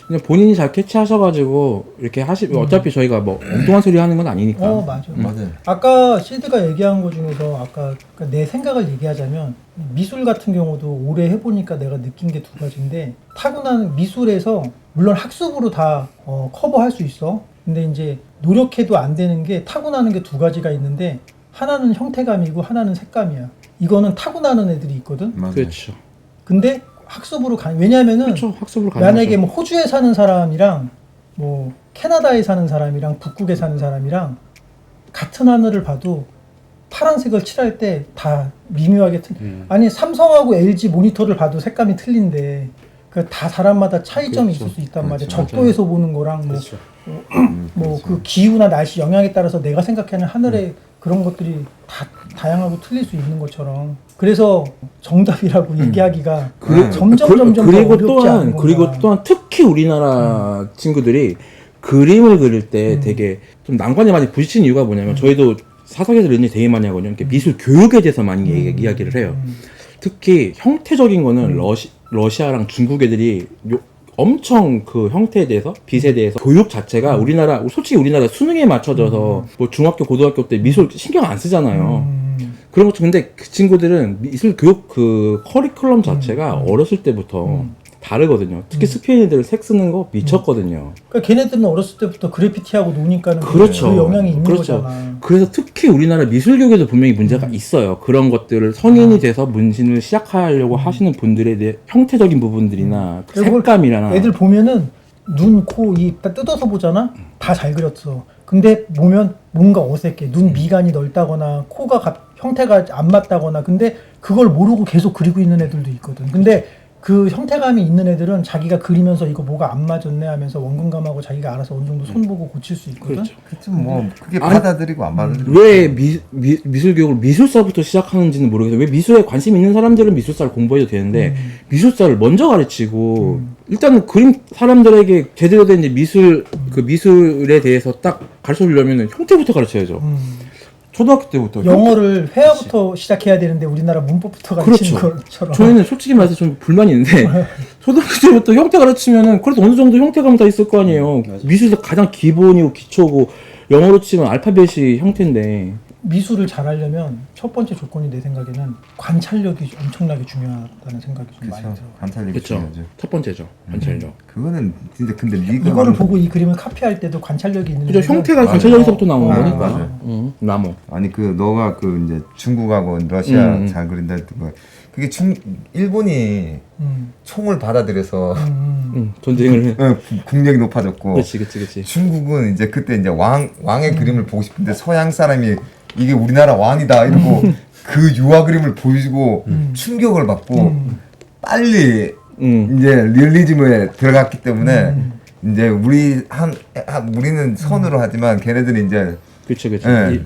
그냥 본인이 잘 캐치하셔가지고 이렇게 어차피 저희가 뭐 엉뚱한 소리 하는 건 아니니까. 맞아. 맞아요. 아까 시드가 얘기한 것 중에서 아까 그러니까 내 생각을 얘기하자면 미술 같은 경우도 오래 해보니까 내가 느낀 게 두 가지인데 타고난 미술에서 물론 학습으로 다 커버할 수 있어. 근데 이제 노력해도 안 되는 게 타고나는 게 두 가지가 있는데 하나는 형태감이고 하나는 색감이야. 이거는 타고나는 애들이 있거든. 맞아요. 그렇죠. 근데 학습으로 왜냐면은 그렇죠. 학습으로 가는 만약에 거죠. 뭐 호주에 사는 사람이랑 뭐 캐나다에 사는 사람이랑 북극에 사는 사람이랑 같은 하늘을 봐도 파란색을 칠할 때 다 미묘하게 아니 삼성하고 LG 모니터를 봐도 색감이 틀린데 그 다 사람마다 차이점이 그렇죠. 있을 수 있단 말이야. 그렇죠. 적도에서 보는 거랑 그렇죠. 뭐 그 기후나 날씨 영향에 따라서 내가 생각하는 하늘의 그런 것들이 다 다양하고 틀릴 수 있는 것처럼 그래서 정답이라고 얘기하기가 점점 더 그리고 어렵지 않은 건가. 또한 특히 우리나라 친구들이 그림을 그릴 때 되게 좀 난관에 많이 부딪히는 이유가 뭐냐면 저희도 사석에서 이런 얘기 되게 많이 하거든요. 이렇게 미술 교육에 대해서 많이 이야기를 해요. 특히 형태적인 거는 러시아랑 중국 애들이 엄청 그 형태에 대해서 빛에 대해서 교육 자체가 솔직히 우리나라 수능에 맞춰져서 뭐 중학교 고등학교 때 미술 신경 안 쓰잖아요. 그런 것도 근데 그 친구들은 미술 교육 그 커리큘럼 자체가 어렸을 때부터 다르거든요. 특히 스페인 애들 색 쓰는 거 미쳤거든요. 그러니까 걔네들은 어렸을 때부터 그래피티하고 노니까는 그렇죠. 그 영향이 있는 그렇죠. 거잖아. 그래서 특히 우리나라 미술 교육에도 분명히 문제가 있어요. 그런 것들을 성인이 돼서 문신을 시작하려고 하시는 분들에 대해 형태적인 부분들이나 그 색감이나 애들 보면은 눈, 코, 입 다 뜯어서 보잖아. 다 잘 그렸어. 근데 보면 뭔가 어색해. 눈 미간이 넓다거나 코가 형태가 안 맞다거나. 근데 그걸 모르고 계속 그리고 있는 애들도 있거든. 근데 그 형태감이 있는 애들은 자기가 그리면서 이거 뭐가 안 맞았네 하면서 원근감하고 자기가 알아서 어느 정도 손 보고 고칠 수 있거든. 그렇죠. 그치 뭐 그게 받아들이고 안 받아들이고 왜 미술 교육을 미술사부터 시작하는지는 모르겠어요. 왜 미술에 관심 있는 사람들은 미술사를 공부해도 되는데 미술사를 먼저 가르치고 일단은 그림 사람들에게 제대로 된 이제 미술에 대해서 딱 가르쳐 주려면 형태부터 가르쳐야죠. 초등학교 때부터 영어를 회화부터 시작해야 되는데 우리나라 문법부터 가르치는 그렇죠. 것처럼. 저희는 솔직히 말해서 좀 불만이 있는데 초등학교 때부터 형태 가르치면은 그래도 어느 정도 형태감 다 있을 거 아니에요. 미술에서 가장 기본이고 기초고 영어로 치면 알파벳이 형태인데 미술을 잘하려면 첫 번째 조건이 내 생각에는 관찰력이 엄청나게 중요하다는 생각이 좀 많이 그쵸 들어. 관찰력이 그렇죠. 중요하죠. 첫 번째죠. 관찰력. 그거는 진짜 근데 네가 이거를 보고 이 그림을 카피할 때도 관찰력이 있는 그죠. 애들은 형태가 맞아요. 관찰력에서부터 나오는 맞아요. 거니까. 맞아요. 나무. 아니 그 너가 그 이제 중국하고 러시아 잘 그린다 했던 거 그게 일본이 총을 받아들여서 전쟁을. 국력이 높아졌고 그렇지. 중국은 이제 그때 이제 왕의 그림을 보고 싶은데 서양 사람이 이게 우리나라 왕이다 이러고 그 유화 그림을 보여주고 충격을 받고 빨리 이제 리얼리즘에 들어갔기 때문에 이제 우리는 선으로 하지만 걔네들이 이제 그렇죠. 예,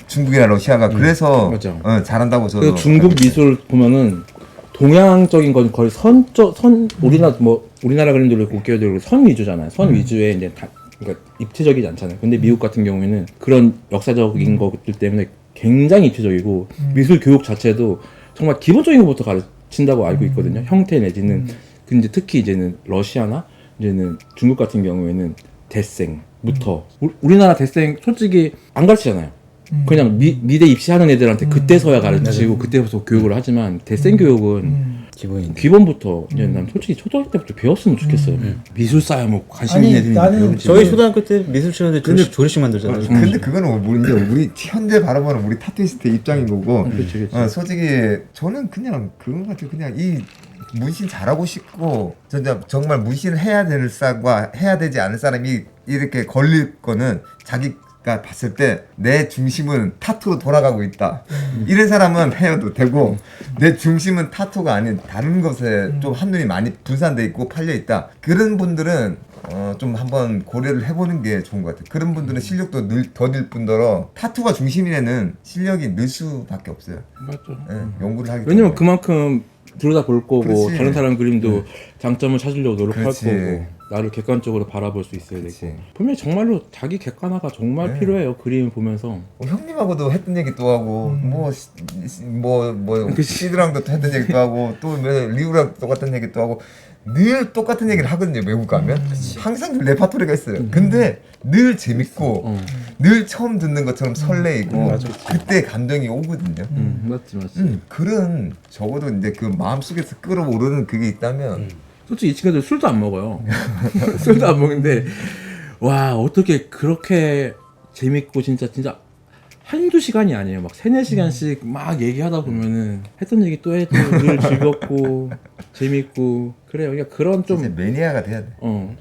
중국이나 러시아가 그래서 맞아. 잘한다고 저도 그 중국 미술 보면은 동양적인 건 거의 우리나라 그림들로 웃겨도 선 위주잖아요. 선 위주에 이제 그러니까 입체적이지 않잖아요. 근데 미국 같은 경우에는 그런 역사적인 것들 때문에 굉장히 입체적이고 미술 교육 자체도 정말 기본적인 것부터 가르친다고 알고 있거든요. 형태 내지는 근데 특히 이제는 러시아나 이제는 중국 같은 경우에는 대생부터 우리나라 대생 솔직히 안 가르치잖아요. 그냥 미대 입시하는 애들한테 그때서야 가르치고 그때부터 교육을 하지만 대생 교육은 기본인데. 기본부터 이제 난 솔직히 초등학교 때부터 배웠으면 좋겠어요. 미술사야 뭐 관심 아니, 있는 애들이 나는 배우지. 저희 초등학교 때 미술 치는데 조리식 만들잖아요. 근데 그거는 뭐 이제 우리 현재 바라보는 우리 타투이스트 입장인 거고. 그치. 솔직히 저는 그냥 그런 것 같아요. 그냥 이 문신 잘하고 싶고 진짜 정말 문신을 해야 될 사람과 해야 되지 않을 사람이 이렇게 걸릴 거는 자기가 봤을 때 내 중심은 타투로 돌아가고 있다. 이런 사람은 해도 되고 내 중심은 타투가 아닌 다른 것에 좀 한눈이 많이 분산돼 있고 팔려 있다. 그런 분들은 좀 한번 고려를 해보는 게 좋은 것 같아요. 그런 분들은 실력도 더 늘 뿐더러 타투가 중심인 실력이 늘 수밖에 없어요. 맞죠. 예, 연구를 하기 왜냐면 때문에. 그만큼 들여다볼 거고 그렇지. 다른 사람 그림도 장점을 찾으려고 노력할 그렇지. 거고 나를 객관적으로 바라볼 수 있어야 그렇지. 되고 분명히 정말로 자기 객관화가 정말 네. 필요해요. 그림 보면서 형님하고도 했던 얘기 또 하고 뭐 시드랑도 했던 얘기 또 하고 또 리우랑 똑같은 얘기 또 하고 늘 똑같은 얘기를 하거든요. 외국 가면 항상 레파토리가 있어요. 근데 늘 재밌고 늘 처음 듣는 것처럼 설레이고 그때 감정이 오거든요. 맞지. 그런 적어도 이제 그 마음속에서 끌어오르는 그게 있다면 솔직히 이 친구들 술도 안 먹어요. 술도 안 먹는데 와 어떻게 그렇게 재밌고 진짜 한두 시간이 아니에요. 막 3-4시간씩 막 얘기하다 보면은 했던 얘기 또 해도 늘 즐겁고 재밌고 그래요. 그러니까 그런 좀 이제 매니아가 돼야 돼.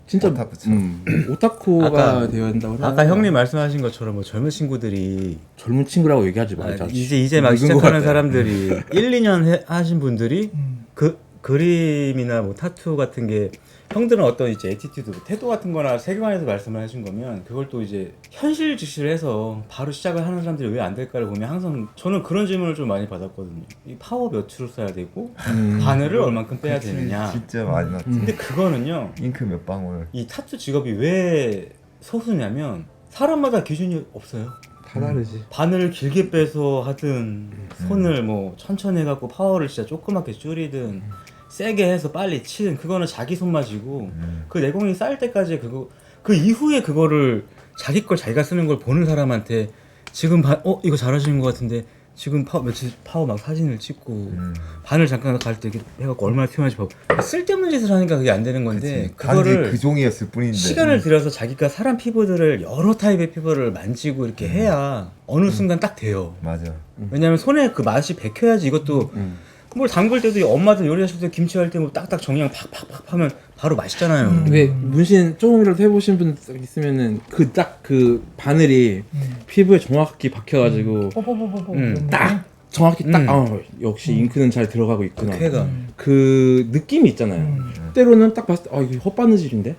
진짜 오타쿠처럼. 오타쿠가 아까- 되어야 된다고 아까 형님 말씀하신 것처럼 뭐 젊은 친구들이 젊은 친구라고 얘기하지 말자. 이제 막 늙은 것 시작하는 같아. 사람들이 1-2년 하신 분들이 그 그림이나 뭐 타투 같은 게 형들은 어떤 이제 에티튜드, 태도 같은 거나 세계관에서 말씀을 하신 거면 그걸 또 이제 현실 직시를 해서 바로 시작을 하는 사람들이 왜 안 될까를 보면 항상 저는 그런 질문을 좀 많이 받았거든요. 이 파워 몇으로 써야 되고 바늘을 얼만큼 빼야 되느냐. 진짜 많이 맞지. 근데 그거는요. 잉크 몇 방울. 이 타투 직업이 왜 소수냐면 사람마다 기준이 없어요. 다 다르지. 바늘을 길게 빼서 하든 손을 뭐 천천히 해갖고 파워를 진짜 조그맣게 줄이든 세게 해서 빨리 치든 그거는 자기 손맛이고 그 내공이 쌓일 때까지 그 이후에 그거를 자기 걸 자기가 쓰는 걸 보는 사람한테 지금 이거 잘하시는 것 같은데 지금 파워 막 사진을 찍고 바늘 잠깐 갈 때 해갖고 얼마나 필요한지 보고 쓸데없는 짓을 하니까 그게 안 되는 건데 단지 그거를 그 종이었을 뿐인데 시간을 들여서 자기가 사람 피부들을 여러 타입의 피부를 만지고 이렇게 해야 어느 순간 딱 돼요. 맞아. 왜냐면 손에 그 맛이 배켜야지. 이것도 뭘 담글 때도 엄마들 요리하실 때 김치할 때 뭐 딱딱 정량 팍팍팍 하면 바로 맛있잖아요. 왜 문신 조금이라도 해보신 분 있으면은 그 딱 그 바늘이 피부에 정확히 박혀가지고 뽀뽀뽀뽀뽀 딱 정확히 딱 역시 잉크는 잘 들어가고 있구나. 쾌감. 그 느낌이 있잖아요. 때로는 딱 봤을 때 이게 헛바느질인데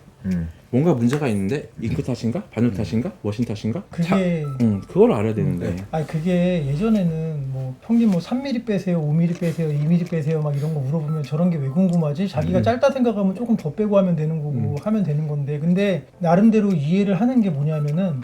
뭔가 문제가 있는데 잉크 탓인가 바늘 탓인가 머신 탓인가? 그게 그걸 알아야 되는데. 그게 예전에는 뭐 형님 뭐 3mm 빼세요, 5mm 빼세요, 2mm 빼세요 막 이런 거 물어보면 저런 게 왜 궁금하지? 자기가 짧다 생각하면 조금 더 빼고 하면 되는 거고 하면 되는 건데 근데 나름대로 이해를 하는 게 뭐냐면은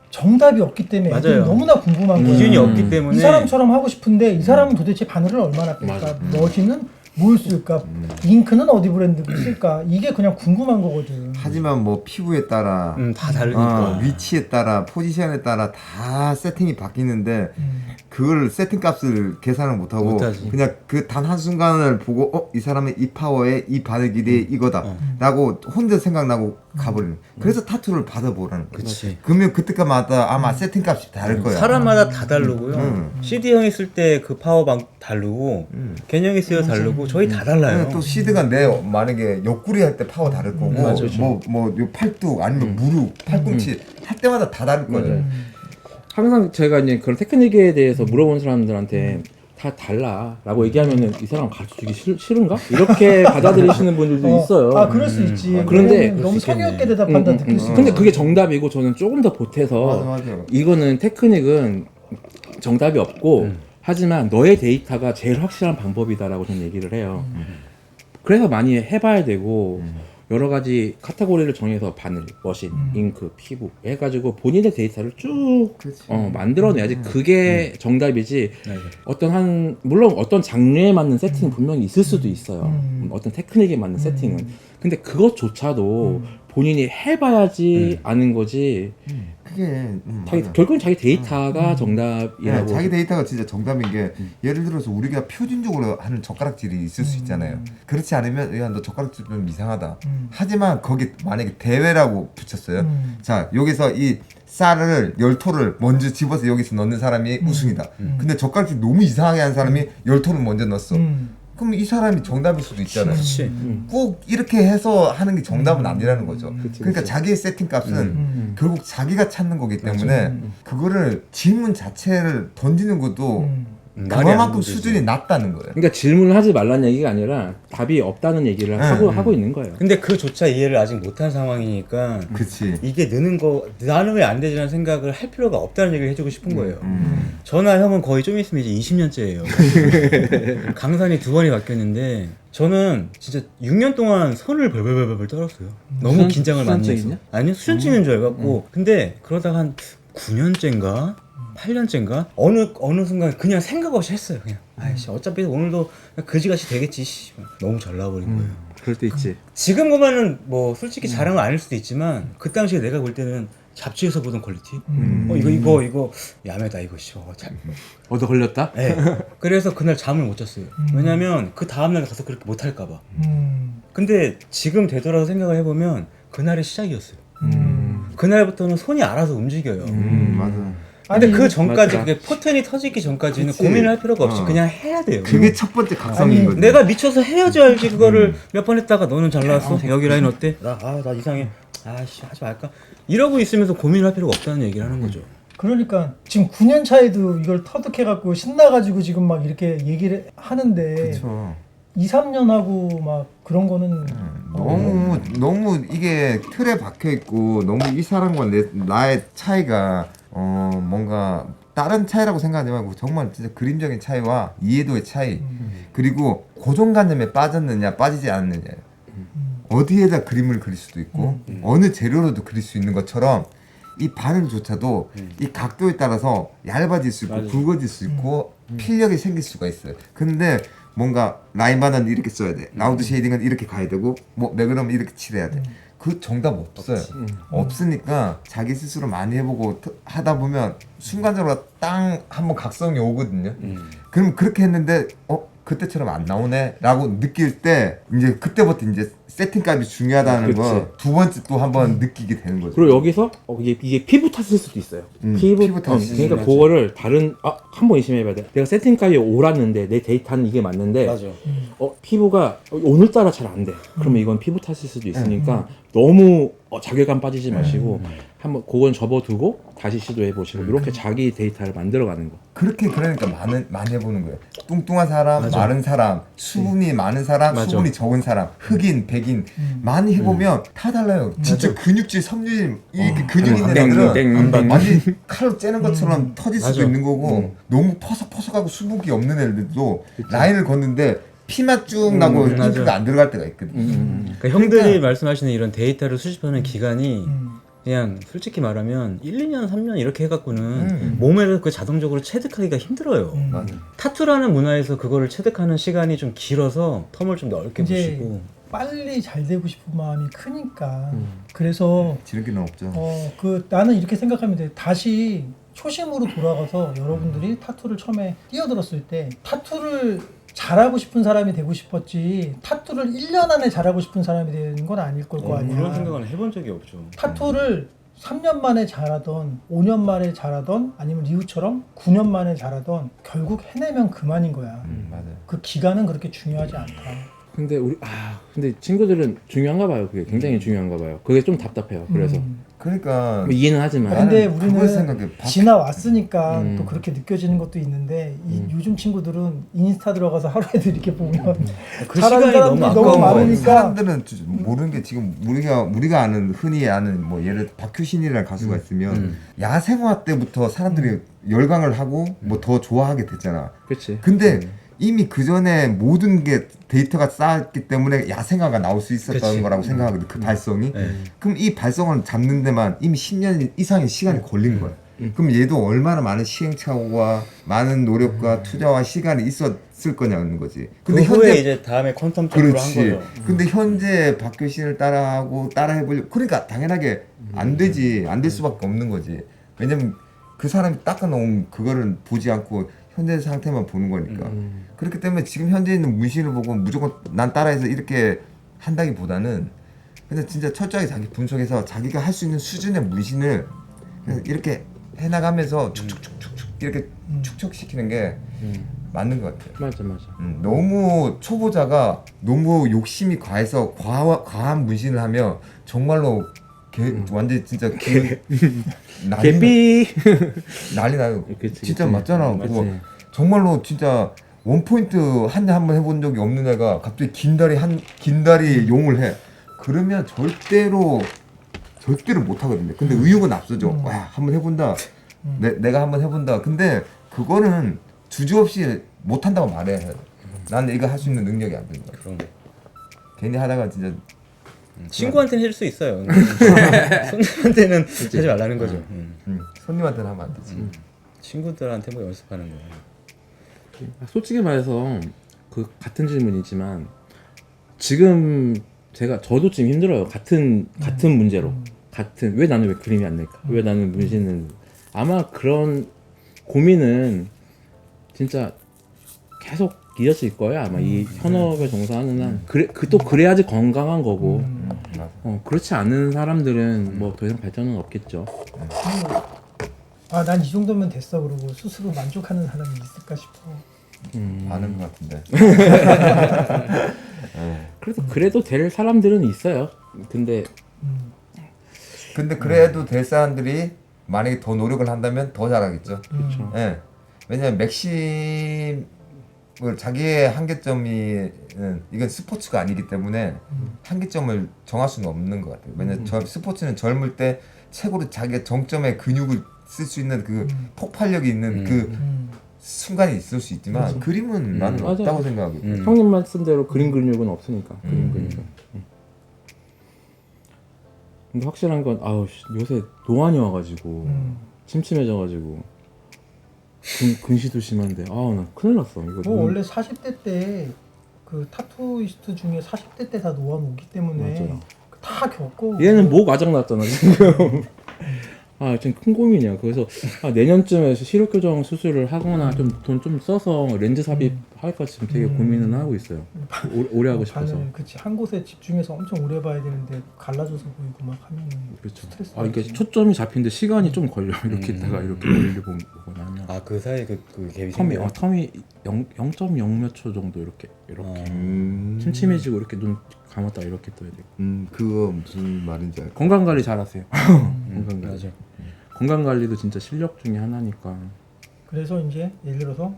정답이 없기 때문에 애들이 맞아요. 너무나 궁금한 거예요. 기준이 없기 때문에 이 사람처럼 하고 싶은데 이 사람은 도대체 바늘을 얼마나 뺄까? 머신은 뭘 쓸까? 잉크는 어디 브랜드 쓸까? 이게 그냥 궁금한 거거든. 하지만 뭐 피부에 따라 다 다르니까. 위치에 따라 포지션에 따라 다 세팅이 바뀌는데 그걸 세팅 값을 계산을 못하고 못하지. 그냥 그 단 한순간을 보고 이 사람의 이 파워에 이 바늘 길이에 이거다 라고 혼자 생각나고 가버리는 그래서 타투를 받아보라는 거지. 그치. 그러면 그때마다 아마 세팅 값이 다를 거야. 사람마다 다 다르고요. CD 형이 쓸 때 그 파워방 다르고 겐 형이 쓰여 다르고 저희 다 달라요. 또 시드가 만약에 옆구리 할 때 파워 다를 거고 맞아. 요 팔뚝 아니면 무릎 팔꿈치 할 때마다 다 다를 거예요. 항상 제가 이제 그런 테크닉에 대해서 물어본 사람들한테 다 달라라고 얘기하면은 이 사람 가르쳐주기 싫은가? 이렇게 받아들이시는 분들도 있어요. 그럴 수 있지. 그런데 왜냐면 너무 성의 없게 대답한다 느낄 수 있어. 근데 그게 정답이고 저는 조금 더 보태서 맞아. 이거는 테크닉은 정답이 없고 하지만 너의 데이터가 제일 확실한 방법이다라고 저는 얘기를 해요. 그래서 많이 해봐야 되고 여러 가지 카테고리를 정해서 바늘, 머신, 잉크, 피부 해가지고 본인의 데이터를 쭉 그치. 만들어내야지 그게 정답이지. 네. 물론 어떤 장르에 맞는 세팅은 분명히 있을 수도 있어요. 어떤 테크닉에 맞는 세팅은. 근데 그것조차도 본인이 해봐야지 아는 거지. 그게 맞아. 결국은 자기 데이터가 정답이라고. 자기 데이터가 진짜 정답인 게 예를 들어서 우리가 표준적으로 하는 젓가락질이 있을 수 있잖아요. 그렇지 않으면 야 너 젓가락질 좀 이상하다. 하지만 거기 만약에 대회라고 붙였어요. 자 여기서 이 쌀을 10톨을 먼저 집어서 여기서 넣는 사람이 우승이다. 근데 젓가락질 너무 이상하게 한 사람이 10톨을 먼저 넣었어. 그럼 이 사람이 정답일 수도 있잖아요. 그렇지. 꼭 이렇게 해서 하는 게 정답은 아니라는 거죠. 그러니까 자기의 세팅 값은 결국 자기가 찾는 거기 때문에 그거를 질문 자체를 던지는 것도 말이 안 그만큼 되지. 수준이 낮다는 거예요. 그러니까 질문을 하지 말라는 얘기가 아니라 답이 없다는 얘기를 하고 있는 거예요. 근데 그조차 이해를 아직 못한 상황이니까 그치. 이게 느는 거 나는 왜 안 되지라는 생각을 할 필요가 없다는 얘기를 해주고 싶은 거예요. 저나 형은 거의 좀 있으면 이제 20년째예요. 강산이 2번이 바뀌었는데 저는 진짜 6년 동안 선을 벌벌벌벌 떨었어요. 너무 긴장을 많이 해서. 수전증이냐? 아니요 수전증인 줄 알고. 근데 그러다가 한 9년째인가 8년째인가 어느 순간 그냥 생각 없이 했어요. 그냥 아이씨 어차피 오늘도 그지같이 되겠지. 씨. 너무 잘 나와버린 거예요. 그럴 때 있지. 지금 보면은 뭐 솔직히 자랑은 아닐 수도 있지만 그 당시에 내가 볼 때는 잡지에서 보던 퀄리티. 이거 야매다 이거 씨. 얻어 걸렸다? 네. 그래서 그날 잠을 못 잤어요. 왜냐면 그 다음날 가서 그렇게 못할까봐. 근데 지금 되돌아서 생각을 해보면 그날의 시작이었어요. 그날부터는 손이 알아서 움직여요. 맞아. 근데 아니, 그 전까지 맞다. 그게 포텐이 터지기 전까지는 그치. 고민을 할 필요가 없이 어. 그냥 해야 돼요. 그게 첫 번째 각성인 거지. 내가 미쳐서 해야지 알지. 그거를 몇 번 했다가 너는 잘 나왔어? 여기 라인 어때? 나 이상해. 아씨 하지 말까? 이러고 있으면서 고민을 할 필요가 없다는 얘기를 하는 거죠. 그러니까 지금 9년 차에도 이걸 터득해갖고 신나가지고 지금 막 이렇게 얘기를 하는데 그렇죠. 2, 3년 하고 막 그런 거는 너무 이게 틀에 박혀 있고 너무 이 사람과 나의 차이가 뭔가 다른 차이라고 생각하지 말고 정말 진짜 그림적인 차이와 이해도의 차이 그리고 고정관념에 빠졌느냐 빠지지 않느냐 어디에다 그림을 그릴 수도 있고 어느 재료로도 그릴 수 있는 것처럼 이 바늘조차도 이 각도에 따라서 얇아질 수 있고 맞아요. 굵어질 수 있고 필력이 생길 수가 있어요. 근데 뭔가 라인 바늘은 이렇게 써야 돼. 라운드 쉐이딩은 이렇게 가야 되고 뭐 매그넘은 이렇게 칠해야 돼. 그 정답 없어요. 없으니까 자기 스스로 많이 해보고 하다 보면 순간적으로 땅 한번 각성이 오거든요. 그럼 그렇게 했는데 그때처럼 안 나오네 라고 느낄 때 이제 그때부터 이제 세팅값이 중요하다는 거 두 번째 또 한번 느끼게 되는 거죠. 그리고 여기서 이게 피부 탓일 수도 있어요. 피부 탓일 그러니까 수도 그거를 한번 의심해봐야 돼. 내가 세팅값이 옳았는데 내 데이터는 이게 맞는데 맞아. 피부가 오늘따라 잘 안 돼. 그러면 이건 피부 탓일 수도 있으니까 너무 자괴감 빠지지 마시고 한번 그건 접어두고 다시 시도해 보시고 이렇게 자기 데이터를 만들어가는 거. 그렇게 그러니까 많이 해보는 거예요. 뚱뚱한 사람, 마른 사람, 수분이 많은 사람, 맞아. 수분이 적은 사람, 흑인, 백인 많이 해보면 다 달라요. 진짜 근육질, 섬유질 이렇게 근육 있는 애들은 완전 칼로 째는 것처럼 터질 수도 맞아. 있는 거고 너무 퍼석퍼석하고 수분기 없는 애들도 라인을 걷는데 피만 쭉 나고 맞아. 잉크가 안 들어갈 때가 있거든요. 그러니까 형들이 말씀하시는 이런 데이터를 수집하는 기간이 그냥 솔직히 말하면 1, 2년, 3년 이렇게 해갖고는 몸에서 그 자동적으로 체득하기가 힘들어요. 맞아. 타투라는 문화에서 그거를 체득하는 시간이 좀 길어서 텀을 좀 넓게 이제 보시고 빨리 잘 되고 싶은 마음이 크니까 그래서 지름길은 없죠. 나는 이렇게 생각하면 돼. 다시 초심으로 돌아가서 여러분들이 타투를 처음에 뛰어들었을 때 타투를 잘하고 싶은 사람이 되고 싶었지 타투를 1년 안에 잘하고 싶은 사람이 되는 건 아닐 걸 거 아니야. 그런 생각은 해본 적이 없죠. 타투를 3년 만에 잘하던 5년 만에 잘하던 아니면 리우처럼 9년 만에 잘하던 결국 해내면 그만인 거야. 맞아요. 그 기간은 그렇게 중요하지 않다. 근데 근데 친구들은 중요한가 봐요. 그게 굉장히 중요한가 봐요. 그게 좀 답답해요. 그래서 그러니까 이해는 하지만 근데 나는 그걸 생각해. 우리는 지나왔으니까 또 그렇게 느껴지는 것도 있는데 요즘 친구들은 인스타 들어가서 하루에도 이렇게 보면 그 잘하는 시간이 너무 사람들이 아까운 너무 거예요. 많으니까 사람들은 모르는 게 지금 우리가 아는 흔히 아는 뭐 예를 들어 박효신이라는 가수가 있으면 야생화 때부터 사람들이 열광을 하고 뭐 더 좋아하게 됐잖아. 그렇지. 근데 이미 그 전에 모든 게 데이터가 쌓였기 때문에 야생화가 나올 수 있었다는 그치. 거라고 생각하거든. 그 발성이. 네. 그럼 이 발성을 잡는 데만 이미 10년 이상의 시간이 걸린 거야. 그럼 얘도 얼마나 많은 시행착오와 많은 노력과 투자와 시간이 있었을 거냐는 거지. 그 후에 이제 다음에 퀀텀 점프를 한 그렇지. 거죠. 근데 현재 박효신을 따라하고 따라해보려고 그러니까 당연하게 안 되지. 안 될 수밖에 없는 거지. 왜냐면 그 사람이 닦아놓은 그거를 보지 않고 현재 상태만 보는 거니까. 그렇기 때문에 지금 현재 있는 문신을 보고 무조건 난 따라해서 이렇게 한다기보다는 근데 진짜 철저하게 자기 분석해서 자기가 할 수 있는 수준의 문신을 그냥 이렇게 해나가면서 축축축축축 이렇게 축적시키는 게 맞는 것 같아요. 맞아. 너무 초보자가 너무 욕심이 과해서 과한 문신을 하면 정말로 완전 진짜 개삐. 난리 나요. 그치, 진짜 그치. 맞잖아. 맞지. 그거 정말로 진짜 원포인트 한번 해본 적이 없는 애가 갑자기 긴 다리 용을 해. 그러면 절대로 못 하거든요. 근데 의욕은 앞서죠. 와, 한번 해본다. 내가 한번 해본다. 근데 그거는 주저없이 못 한다고 말해야 해. 나는 이거 할 수 있는 능력이 안 된다. 그럼 괜히 하다가 진짜 친구한테는 해줄 수 있어요. 손님한테는 하지 말라는 거죠. 손님한테는 하면 안 되지. 친구들한테 뭐 연습하는 거예요. 솔직히 말해서 그 같은 질문이지만 지금 저도 지금 힘들어요. 같은 문제로 왜 나는 왜 그림이 안 될까? 왜 나는 문신은 아마 그런 고민은 진짜 계속 이어질 거예요. 아마 이 현업에 종사하는 한 또 그래야지 건강한 거고 맞아. 그렇지 않은 사람들은 뭐 더 이상 발전은 없겠죠. 아, 난 이 정도면 됐어. 그러고 스스로 만족하는 사람이 있을까 싶어. 많은 것 같은데. 그래도 될 사람들은 있어요. 근데 그래도 될 사람들이 만약에 더 노력을 한다면 더 잘하겠죠. 그렇죠. 예. 왜냐면 맥심을 자기의 한계점이 이건 스포츠가 아니기 때문에 한계점을 정할 수는 없는 것 같아요. 왜냐면 스포츠는 젊을 때 최고로 자기의 정점의 근육을 쓸 수 있는 그 폭발력이 있는 그 순간이 있을 수 있지만 그림은 나는 맞아요. 없다고 생각하고 있거든. 형님 말씀대로 그림 근육은 없으니까 그림 근육은. 근데 확실한 건 요새 노안이 와가지고 침침해져가지고 근시도 심한데 나 큰일 났어 이거. 뭐 원래 40대 때 그 타투이스트 중에 40대 때 다 노안 오기 때문에 맞아요. 다 겪고 얘는 목 아작 났잖아 지금. 지금 큰 고민이야. 그래서 내년쯤에 시력 교정 수술을 하거나 좀 돈 좀 써서 렌즈 삽입할까 지금 되게 고민은 하고 있어요. 오래 하고 싶어서. 그치, 한 곳에 집중해서 엄청 오래 봐야 되는데 갈라져서 보이고 막 하면 그렇죠. 스트레스 이게 받지. 초점이 잡히는데 시간이 좀 걸려. 이렇게 있다가 이렇게 멀리 보거나 하면. 그 사이에 그 갭이 텀이 생겨요. 텀이 0.0 몇 초 정도 이렇게 침침해지고 이렇게 눈 감았다 이렇게 떠야 되고. 그거 무슨 말인지 알고. 건강 관리 잘하세요. 건강 관리. 맞아. 건강 관리도 진짜 실력 중에 하나니까. 그래서 이제 예를 들어서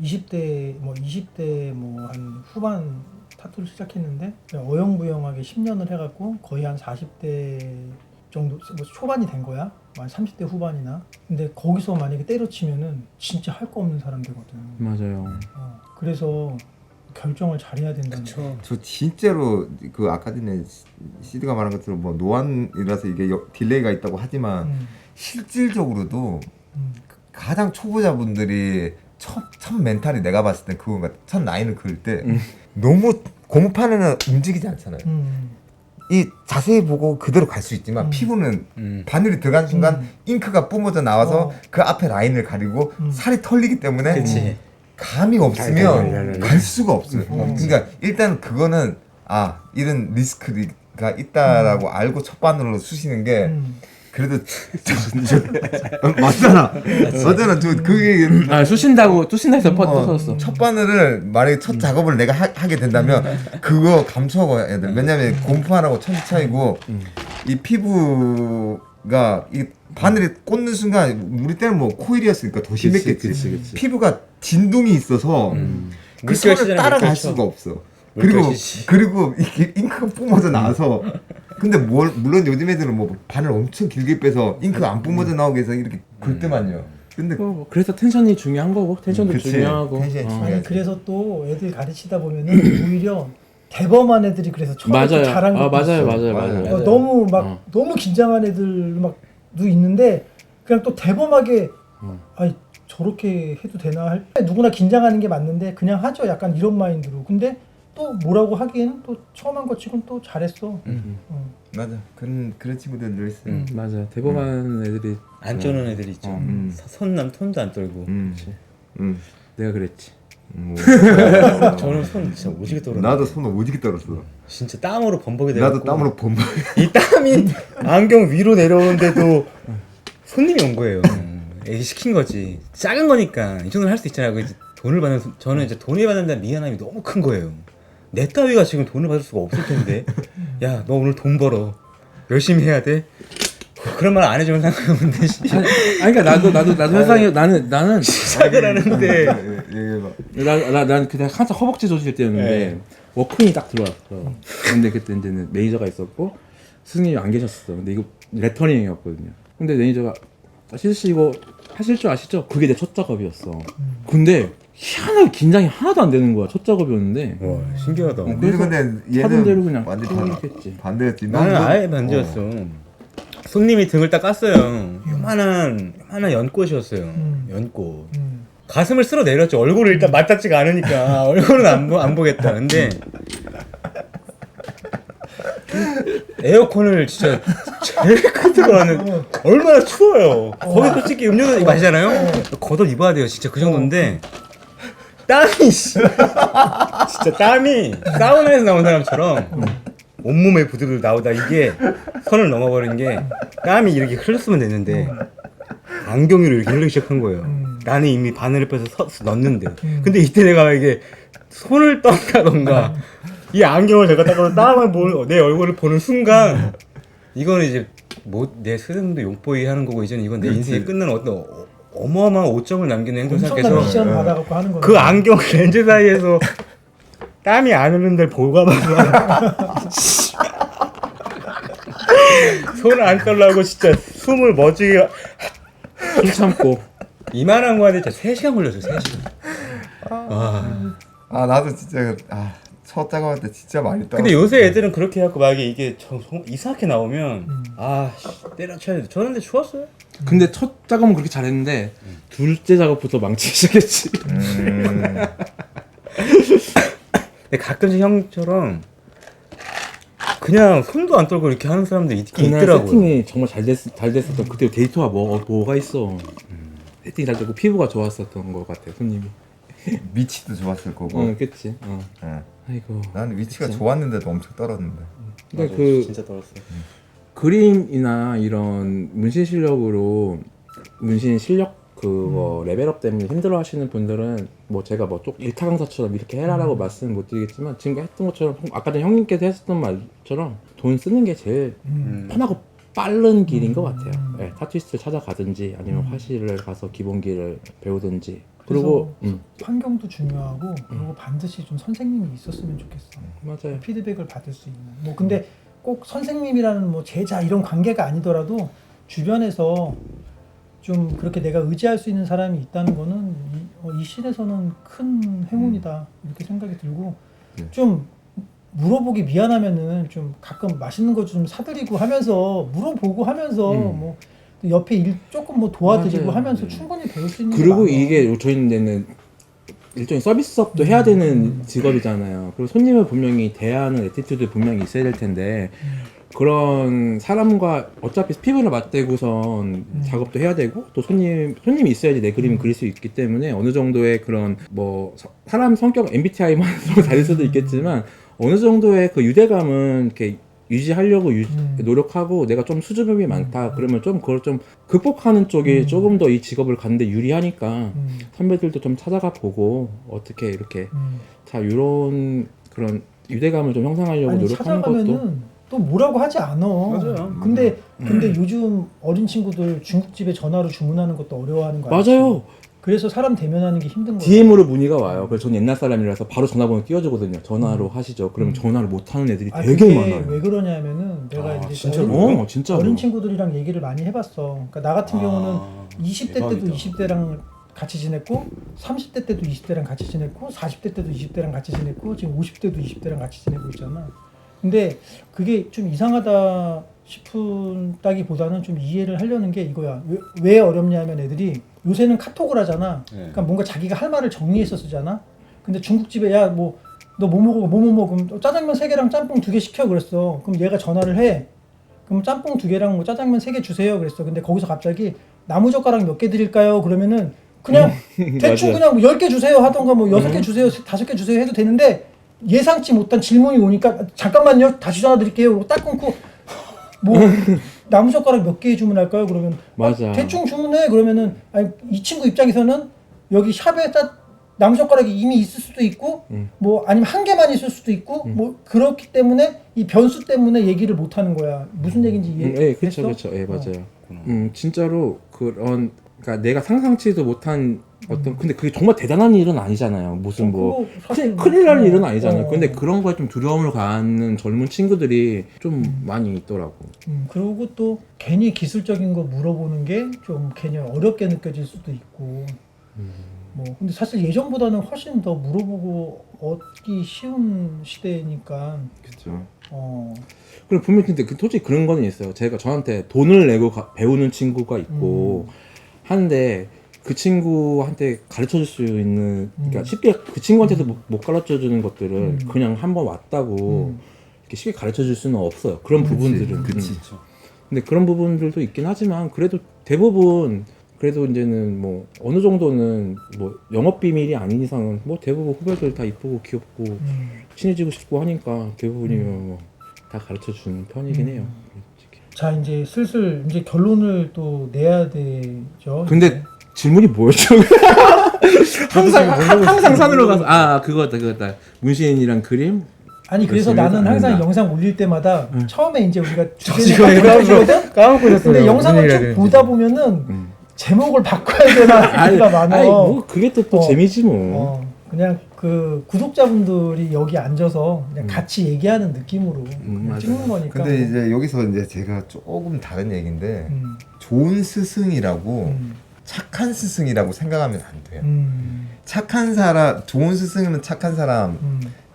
20대 뭐 한 후반 타투를 시작했는데 어영부영하게 10년을 해갖고 거의 한 40대 정도 뭐 초반이 된 거야. 한 30대 후반이나. 근데 거기서 만약에 때려치면은 진짜 할 거 없는 사람 되거든. 맞아요. 그래서 결정을 잘해야 된다는 거. 그렇죠. 저 진짜로 그 아까 전에 시드가 말한 것처럼 뭐 노안이라서 이게 딜레이가 있다고 하지만 실질적으로도 가장 초보자분들이 첫 멘탈이 내가 봤을 때 그거 같아. 첫 라인을 그을 때 너무 고무판에는 움직이지 않잖아요. 이 자세히 보고 그대로 갈 수 있지만 피부는 바늘이 들어간 순간 잉크가 뿜어져 나와서 그 앞에 라인을 가리고 살이 털리기 때문에 그치. 감이 없으면 갈 수가 없어요. 그러니까 일단 그거는 이런 리스크가 있다라고 알고 첫 바늘로 쑤시는 게 그래도 맞잖아. 저 그게 쑤신다고 해서 터졌어. 첫 바늘을 만약에 첫 작업을 내가 하게 된다면 그거 감수하고 해야 돼. 왜냐면 공판하고 천지 차이고 이 피부가 이 바늘이 꽂는 순간 우리 때는 뭐 코일이었으니까 더 심했겠지. 그치. 피부가 진동이 있어서 그 물결 선을 시절에 따라갈 물결 수가 없어. 물결 시절. 그리고 이게 잉크가 뿜어져 나와서 근데 물론 요즘 애들은 뭐 바늘 엄청 길게 빼서 잉크가 안 뿜어져 나오게 해서 이렇게 긁더만요. 근데 그래서 텐션이 중요한 거고 텐션도 그치. 중요하고. 텐션이 중요해. 아니 그래서 또 애들 가르치다 보면은 오히려 대범한 애들이 그래서 처음에 맞아요. 잘한 것도 맞아요, 있어. 맞아요, 맞아요. 맞아요. 너무 막 어. 너무 긴장한 애들 막도 있는데 그냥 또 대범하게 아니 저렇게 해도 되나 할 누구나 긴장하는 게 맞는데 그냥 하죠. 약간 이런 마인드로. 근데 또 뭐라고 하기에는 또 처음 한 것 치고는 또 잘했어. 어. 맞아. 그런 친구들 늘 있어요. 맞아요. 대범한 애들이 안 쪼는 애들 있죠. 손남 톤도 안 떨고. 내가 그랬지. 저는 손 진짜 오지게 떨어. 나도 손을 오지게 떨었어. 진짜 땀으로 범벅이 되고. 나도 땀으로 범벅. 이 땀이 안경 위로 내려오는데도 손님이 온 거예요. 애기 시킨 거지. 작은 거니까 이 정도는 할 수 있잖아요. 이제 돈을 받는 저는 이제 돈을 받는다는 미안함이 너무 큰 거예요. 내 따위가 지금 돈을 받을 수가 없을 텐데. 야, 너 오늘 돈 벌어. 열심히 해야 돼. 그런 말 안 해주면 상관없는데. 아니 그러니까 나도 회사에 나는 시작을 하는데. 난 그때 한참 허벅지 조질 때였는데 워크인이 딱 들어왔어. 근데 그때 이제는 매니저가 있었고 스승님이 안 계셨어. 근데 이거 레터닝이었거든요. 근데 매니저가 시즈씨 이거 하실 줄 아시죠? 그게 내 첫 작업이었어. 근데 희한하게 긴장이 하나도 안 되는 거야. 첫 작업이었는데. 와, 신기하다. 그래서 근데 하던 대로 얘는 그냥 완전 했겠지. 반대였지. 나는 아예 반대였어. 손님이 등을 딱 깠어요. 요만한 연꽃이었어요. 연꽃. 가슴을 쓸어 내렸죠. 얼굴을 일단 맞닿지가 않으니까 얼굴은 안 보겠다. 근데 에어컨을 진짜 제일 크게 하는 얼마나 추워요. 거기 솔직히 음료수 마시잖아요. 겉옷 입어야 돼요. 진짜 그 정도인데 땀이 진짜 땀이 사우나에서 나온 사람처럼 온몸에 부들부들 나오다 이게 선을 넘어버린 게 땀이 이렇게 흘렀으면 됐는데 안경으로 이렇게 흘리기 시작한 거예요. 나는 이미 바늘을 빼서 넣었는데 근데 이때 내가 이게 손을 떤다던가 이 안경을 제가 딱 땀을 내 얼굴을 보는 순간 이거는 이제 뭐 내 스승도 용보이 하는 거고 이제는 이건 내 인생이 끝나는 어떤 어마어마한 오점을 남기는 행동 엄청난 생각해서 미션 받아갖고 하는 거야. 그 안경 렌즈 사이에서 땀이 안 흐르는 데를 보고 가봐서 손을 안 떨라고 진짜 숨을 멎지게 숨 참고. 이만한 거 하는데 진짜 3시간 걸렸어요. 3시간. 아 나도 진짜 첫 작업할 때 진짜 많이 떨었어. 근데 요새 애들은 그렇게 해갖고 만약에 이게 이상하게 나오면 때려쳐야 돼. 저는 근데 좋았어요. 근데 첫 작업은 그렇게 잘했는데 둘째 작업부터 망치기 시작했지. 근데 가끔씩 형처럼 그냥 손도 안 떨고 이렇게 하는 사람들이 있긴 그날 있더라고요. 세팅이 정말 잘 됐었던 그때 데이터가 뭐가 있어. 세팅이 잘 되고 피부가 좋았었던 것 같아 손님이. 위치도 좋았을 거고. 그치. 아이고. 나는 위치가 그치. 좋았는데도 엄청 떨었는데. 그러니까 그 진짜 떨었어. 그림이나 이런 문신 실력으로 문신 실력 그거 레벨업 때문에 힘들어 하시는 분들은 뭐 제가 뭐 쪽 일타 강사처럼 이렇게 해라라고 말씀은 못 드리겠지만 지금 했던 것처럼 아까 전에 형님께서 했었던 말처럼 돈 쓰는 게 제일 편하고 빠른 길인 것 같아요. 네, 타투이스트를 찾아가든지 아니면 화실을 가서 기본기를 배우든지 그리고 환경도 중요하고 그리고 반드시 좀 선생님이 있었으면 좋겠어. 맞아요. 피드백을 받을 수 있는. 뭐 근데 꼭 선생님이라는 뭐 제자 이런 관계가 아니더라도 주변에서 좀 그렇게 내가 의지할 수 있는 사람이 있다는 거는 이 시대에서는 큰 행운이다 이렇게 생각이 들고 좀 물어보기 미안하면은 좀 가끔 맛있는 거 좀 사드리고 하면서 물어보고 하면서 뭐 옆에 일 조금 뭐 도와드리고 맞아요. 하면서 충분히 배울 수 있는 게 그리고 많아. 이게 저희는 일종의 서비스업도 해야 되는 직업이잖아요. 그리고 손님을 분명히 대하는 애티튜드 분명히 있어야 될 텐데 그런 사람과 어차피 피부를 맞대고선 작업도 해야 되고 또 손님이 있어야지 내 그림을 그릴 수 있기 때문에 어느 정도의 그런 뭐 사람 성격 MBTI만으로 다를 수도 있겠지만 어느 정도의 그 유대감은 이렇게 유지하려고 노력하고 내가 좀 수줍음이 많다 그러면 좀 그걸 좀 극복하는 쪽이 조금 더 이 직업을 갖는데 유리하니까 선배들도 좀 찾아가 보고 어떻게 이렇게 자 이런 그런 유대감을 좀 형성하려고 아니 노력하는 것도 찾아가면은 또 뭐라고 하지 않아. 맞아요. 근데 요즘 어린 친구들 중국집에 전화로 주문하는 것도 어려워하는 거 알지? 맞아요. 그래서 사람 대면하는 게 힘든 거야. DM으로 문의가 와요. 그래서 전 옛날 사람이라서 바로 전화번호 띄워주거든요. 전화로 하시죠. 그러면 전화를 못 하는 애들이 되게 그게 많아요. 왜 그러냐면은 내가 이제 진짜로? 진짜로. 어린 친구들이랑 얘기를 많이 해봤어. 그러니까 나 같은 경우는 20대 때도 대박이다. 20대랑 같이 지냈고 30대 때도 20대랑 같이 지냈고 40대 때도 20대랑 같이 지냈고 지금 50대도 20대랑 같이 지내고 있잖아. 근데 그게 좀 이상하다 싶다기보다는 좀 이해를 하려는 게 이거야. 왜 어렵냐면 애들이 요새는 카톡을 하잖아. 네. 그러니까 뭔가 자기가 할 말을 정리해서 쓰잖아. 근데 중국집에 야 뭐 너 뭐 먹어 뭐 먹어 그럼 짜장면 3개랑 짬뽕 2개 시켜 그랬어. 그럼 얘가 전화를 해. 그럼 짬뽕 2개랑 뭐 짜장면 3개 주세요 그랬어. 근데 거기서 갑자기 나무젓가락 몇 개 드릴까요? 그러면은 그냥 대충 맞아요. 그냥 뭐 10개 주세요 하던가 뭐 6개 주세요 5개 주세요 해도 되는데 예상치 못한 질문이 오니까 잠깐만요 다시 전화 드릴게요 딱 끊고 뭐 나무젓가락 몇 개 주문할까요? 그러면 맞아. 대충 주문해 그러면은 아니, 이 친구 입장에서는 여기 샵에 딱 나무젓가락이 이미 있을 수도 있고 뭐 아니면 한 개만 있을 수도 있고 뭐 그렇기 때문에 이 변수 때문에 얘기를 못 하는 거야. 무슨 얘기인지 이해했어? 그렇죠. 예, 맞아요. 진짜로 그런 그러니까 내가 상상치도 못한 어떤 근데 그게 정말 대단한 일은 아니잖아요. 무슨 뭐 그거 사실 큰일 날 일은 아니잖아요. 어. 근데 그런 거에 좀 두려움을 갖는 젊은 친구들이 좀 많이 있더라고. 그리고 또 괜히 기술적인 거 물어보는 게 좀 괜히 어렵게 느껴질 수도 있고 뭐 근데 사실 예전보다는 훨씬 더 물어보고 얻기 쉬운 시대니까 그렇죠. 그럼 분명히 근데 솔직히 그런 거는 있어요. 제가 저한테 돈을 내고 배우는 친구가 있고 하는데 그 친구한테 가르쳐 줄 수 있는 그러니까 쉽게 그 친구한테도 못 가르쳐 주는 것들을 그냥 한번 왔다고 이렇게 쉽게 가르쳐 줄 수는 없어요. 그런 부분들은. 그치. 근데 그런 부분들도 있긴 하지만 그래도 대부분 그래도 이제는 뭐 어느 정도는 뭐 영업 비밀이 아닌 이상은 뭐 대부분 후배들 다 이쁘고 귀엽고 친해지고 싶고 하니까 대부분이면 뭐 다 가르쳐 주는 편이긴 해요. 솔직히. 자 이제 슬슬 이제 결론을 또 내야 되죠. 근데 질문이 뭐였죠? 항상 산으로 가서 그거다 문신이랑 그림 아니 그래서 열심히 나는 해서 항상 안 된다. 영상 올릴 때마다 처음에 이제 우리가 지금 주제는 까먹고 있었어요. 근데 영상을 쭉 보다 보면은 제목을 바꿔야 되나 얘기가 많아. 뭐 그게 또 어. 재미지 뭐. 그냥 그 구독자분들이 여기 앉아서 그냥 같이 얘기하는 느낌으로 그냥 맞아요. 찍는 거니까. 근데 이제 여기서 이제 제가 조금 다른 얘기인데 음, 좋은 스승이라고 음, 착한 스승이라고 생각하면 안 돼요. 음, 착한 사람, 좋은 스승이면 착한 사람,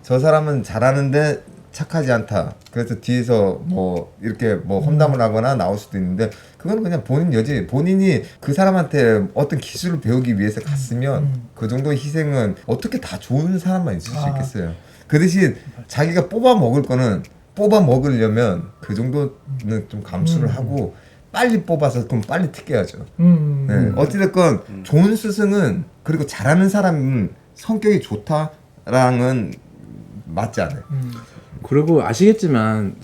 저 사람은 잘하는데 착하지 않다. 그래서 뒤에서 뭐 이렇게 뭐 험담을 하거나 나올 수도 있는데 그거는 그냥 본인 여지. 본인이 그 사람한테 어떤 기술을 배우기 위해서 갔으면 그 정도의 희생은 어떻게 다 좋은 사람만 있을 수 있겠어요. 그 대신 자기가 뽑아 먹을 거는 뽑아 먹으려면 그 정도는 좀 감수를 하고 빨리 뽑아서 그럼 빨리 튀겨야죠. 네. 어찌됐건 좋은 스승은 그리고 잘하는 사람은 성격이 좋다랑은 맞지 않아요. 그리고 아시겠지만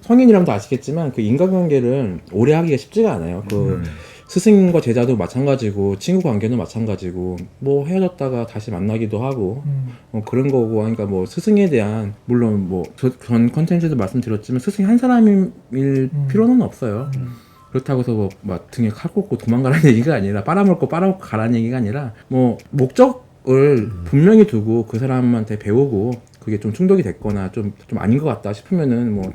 성인이랑도 아시겠지만 그 인간관계를 오래 하기가 쉽지가 않아요. 그 스승과 제자도 마찬가지고 친구 관계는 마찬가지고 뭐 헤어졌다가 다시 만나기도 하고 그런 거고 하니까 뭐 스승에 대한 물론 뭐 전 컨텐츠에도 말씀드렸지만 스승이 한 사람일 필요는 없어요. 그렇다고 해서 뭐 막 등에 칼 꽂고 도망가라는 얘기가 아니라 빨아먹고 가라는 얘기가 아니라 뭐 목적을 분명히 두고 그 사람한테 배우고 그게 좀 충족이 됐거나 좀 아닌 것 같다 싶으면은 뭐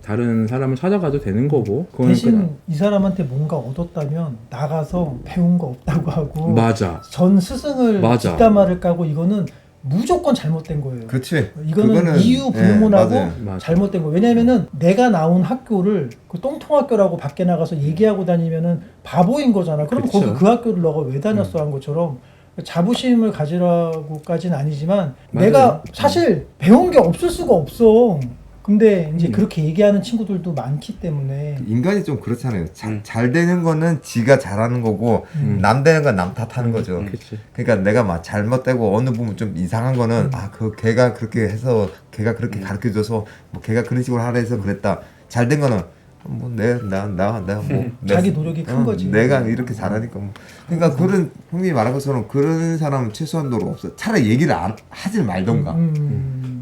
다른 사람을 찾아가도 되는 거고 그거는 대신 그냥 이 사람한테 뭔가 얻었다면 나가서 배운 거 없다고 하고 맞아. 전 스승을 맞아. 뒷담화를 까고 이거는 무조건 잘못된 거예요. 그렇지. 이거는 그거는, 이유 네, 불문하고 맞아요. 맞아. 잘못된 거. 왜냐면은 내가 나온 학교를 그 똥통학교라고 밖에 나가서 얘기하고 다니면은 바보인 거잖아. 그럼 그쵸. 거기 그 학교를 너가 왜 다녔어 한 것처럼 자부심을 가지라고까지는 아니지만 맞아요. 내가 사실 배운 게 없을 수가 없어. 근데 이제 그렇게 얘기하는 친구들도 많기 때문에 인간이 좀 그렇잖아요. 잘 되는 거는 지가 잘하는 거고 남 되는 건 남 탓하는 거죠. 그치. 그러니까 내가 막 잘못되고 어느 부분 좀 이상한 거는 그 걔가 그렇게 해서 걔가 그렇게 가르쳐줘서 뭐 걔가 그런 식으로 하라 해서 그랬다. 잘 된 거는 뭐 내가 뭐 자기 노력이 큰 거지. 내가 이렇게 잘하니까 뭐. 그러니까 그런 형님이 말한 것처럼 그런 사람은 최소한도로 없어. 차라리 얘기를 하지 말던가.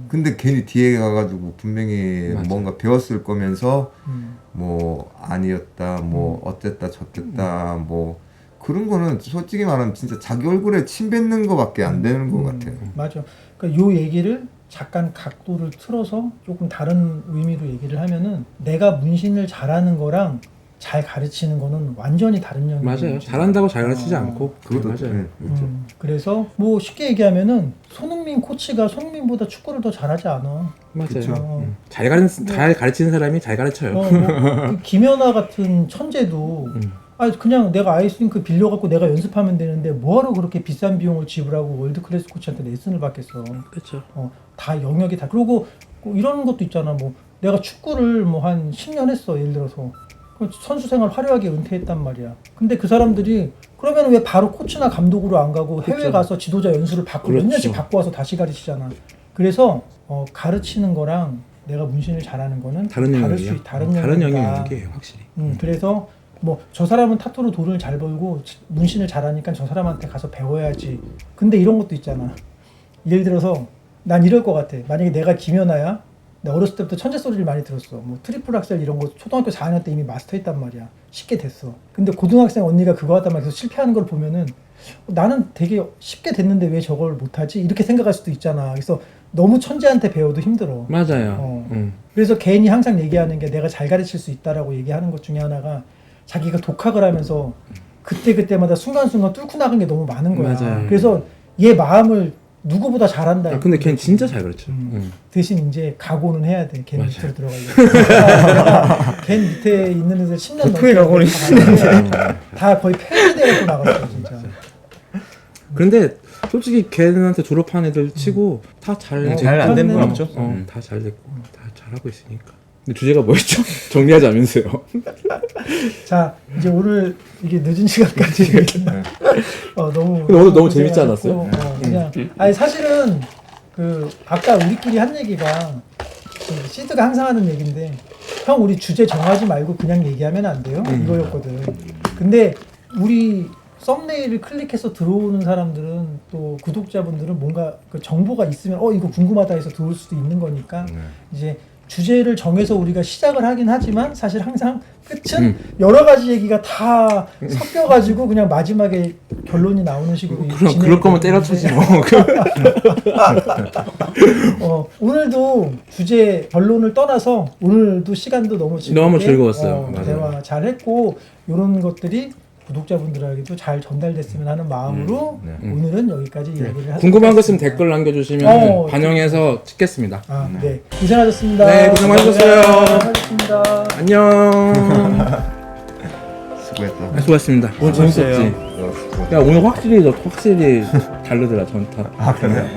근데 괜히 뒤에 가가지고 분명히 맞아. 뭔가 배웠을 거면서 뭐 아니었다 뭐 어쨌다 저쨌다 뭐 그런 거는 솔직히 말하면 진짜 자기 얼굴에 침 뱉는 거밖에 안 되는 것 같아요. 맞아. 그러니까 요 얘기를 잠깐 각도를 틀어서 조금 다른 의미로 얘기를 하면은 내가 문신을 잘하는 거랑 잘 가르치는 거는 완전히 다른 영역이에요. 맞아요. 잘한다고 잘 가르치지 않고 그것도 맞아요. 네, 그렇죠. 그래서 뭐 쉽게 얘기하면은 손흥민 코치가 손흥민보다 축구를 더 잘하지 않아. 맞아요. 그쵸. 잘 가르치는 사람이 잘 가르쳐요. 뭐 김연아 같은 천재도 아니 그냥 내가 아이스링크 빌려갖고 내가 연습하면 되는데 뭐하러 그렇게 비싼 비용을 지불하고 월드클래스 코치한테 레슨을 받겠어. 그렇죠. 다 영역이 다. 그리고 이런 것도 있잖아. 뭐 내가 축구를 뭐 한 10년 했어. 예를 들어서 선수 생활 화려하게 은퇴했단 말이야. 근데 그 사람들이 그러면 왜 바로 코치나 감독으로 안 가고 해외 그렇죠. 가서 지도자 연수를 받고 몇 그렇죠. 년씩 받고 와서 다시 가르치잖아. 그래서 가르치는 거랑 내가 문신을 잘하는 거는 다른 영역이야. 다른 다른 영역이다. 영역이에요, 확실히. 그래서 뭐 저 사람은 타투로 돈을 잘 벌고 문신을 잘하니까 저 사람한테 가서 배워야지. 근데 이런 것도 있잖아. 예를 들어서 난 이럴 것 같아. 만약에 내가 김연아야. 나 어렸을 때부터 천재 소리를 많이 들었어. 뭐 트리플 악셀 이런 거 초등학교 4학년 때 이미 마스터했단 말이야. 쉽게 됐어. 근데 고등학생 언니가 그거 하다 막 계속 실패하는 걸 보면은 나는 되게 쉽게 됐는데 왜 저걸 못하지? 이렇게 생각할 수도 있잖아. 그래서 너무 천재한테 배워도 힘들어. 맞아요. 그래서 괜히 항상 얘기하는 게 내가 잘 가르칠 수 있다라고 얘기하는 것 중에 하나가 자기가 독학을 하면서 그때마다 순간순간 뚫고 나간 게 너무 많은 거야. 맞아요. 그래서 얘 마음을 누구보다 잘한다. 아, 근데 걔는 진짜 잘 가르쳐. 대신 이제 각오는 해야 돼. 걔 맞아요. 밑으로 들어가려고. 걔 밑에 있는 애들 10년 도쿄에 넘게 각오는 다 거의 폐지되고 나갔어 진짜. 근데 솔직히 걔네한테 졸업한 애들 치고 다 잘 잘 안 되는 건 음. 없죠. 다 잘 됐고 다 잘하고 있으니까. 근데 주제가 뭐였죠? 정리하자면서요. 자 이제 오늘 이게 늦은 시간까지 너무 근데 오늘 너무 재밌지 고생하셨고, 않았어요? 그냥 아니 사실은 그 아까 우리끼리 한 얘기가 그 시드가 항상 하는 얘기인데 형 우리 주제 정하지 말고 그냥 얘기하면 안 돼요 이거였거든. 근데 우리 썸네일을 클릭해서 들어오는 사람들은 또 구독자분들은 뭔가 그 정보가 있으면 이거 궁금하다 해서 들어올 수도 있는 거니까 이제 주제를 정해서 우리가 시작을 하긴 하지만 사실 항상 끝은 여러 가지 얘기가 다 섞여가지고 그냥 마지막에 결론이 나오는 식으로 그럼 그럴 거면 때려치지 뭐. 오늘도 주제 결론을 떠나서 오늘도 시간도 너무 너무 즐거웠어요. 맞아요. 대화 잘했고 이런 것들이 구독자분들에게도 잘 전달됐으면 하는 마음으로 오늘은 여기까지 이야기를 하도록 궁금한 거 있으면 하겠습니다. 댓글 남겨주시면 어, 반영해서 찍겠습니다. 네. 고생하셨습니다. 네, 고생 많으셨어요. 고생하셨습니다. 안녕. 수고했어. 수고하셨습니다. 오늘 재밌었지? 야 오늘 확실히 다르더라 전타. 아 그래?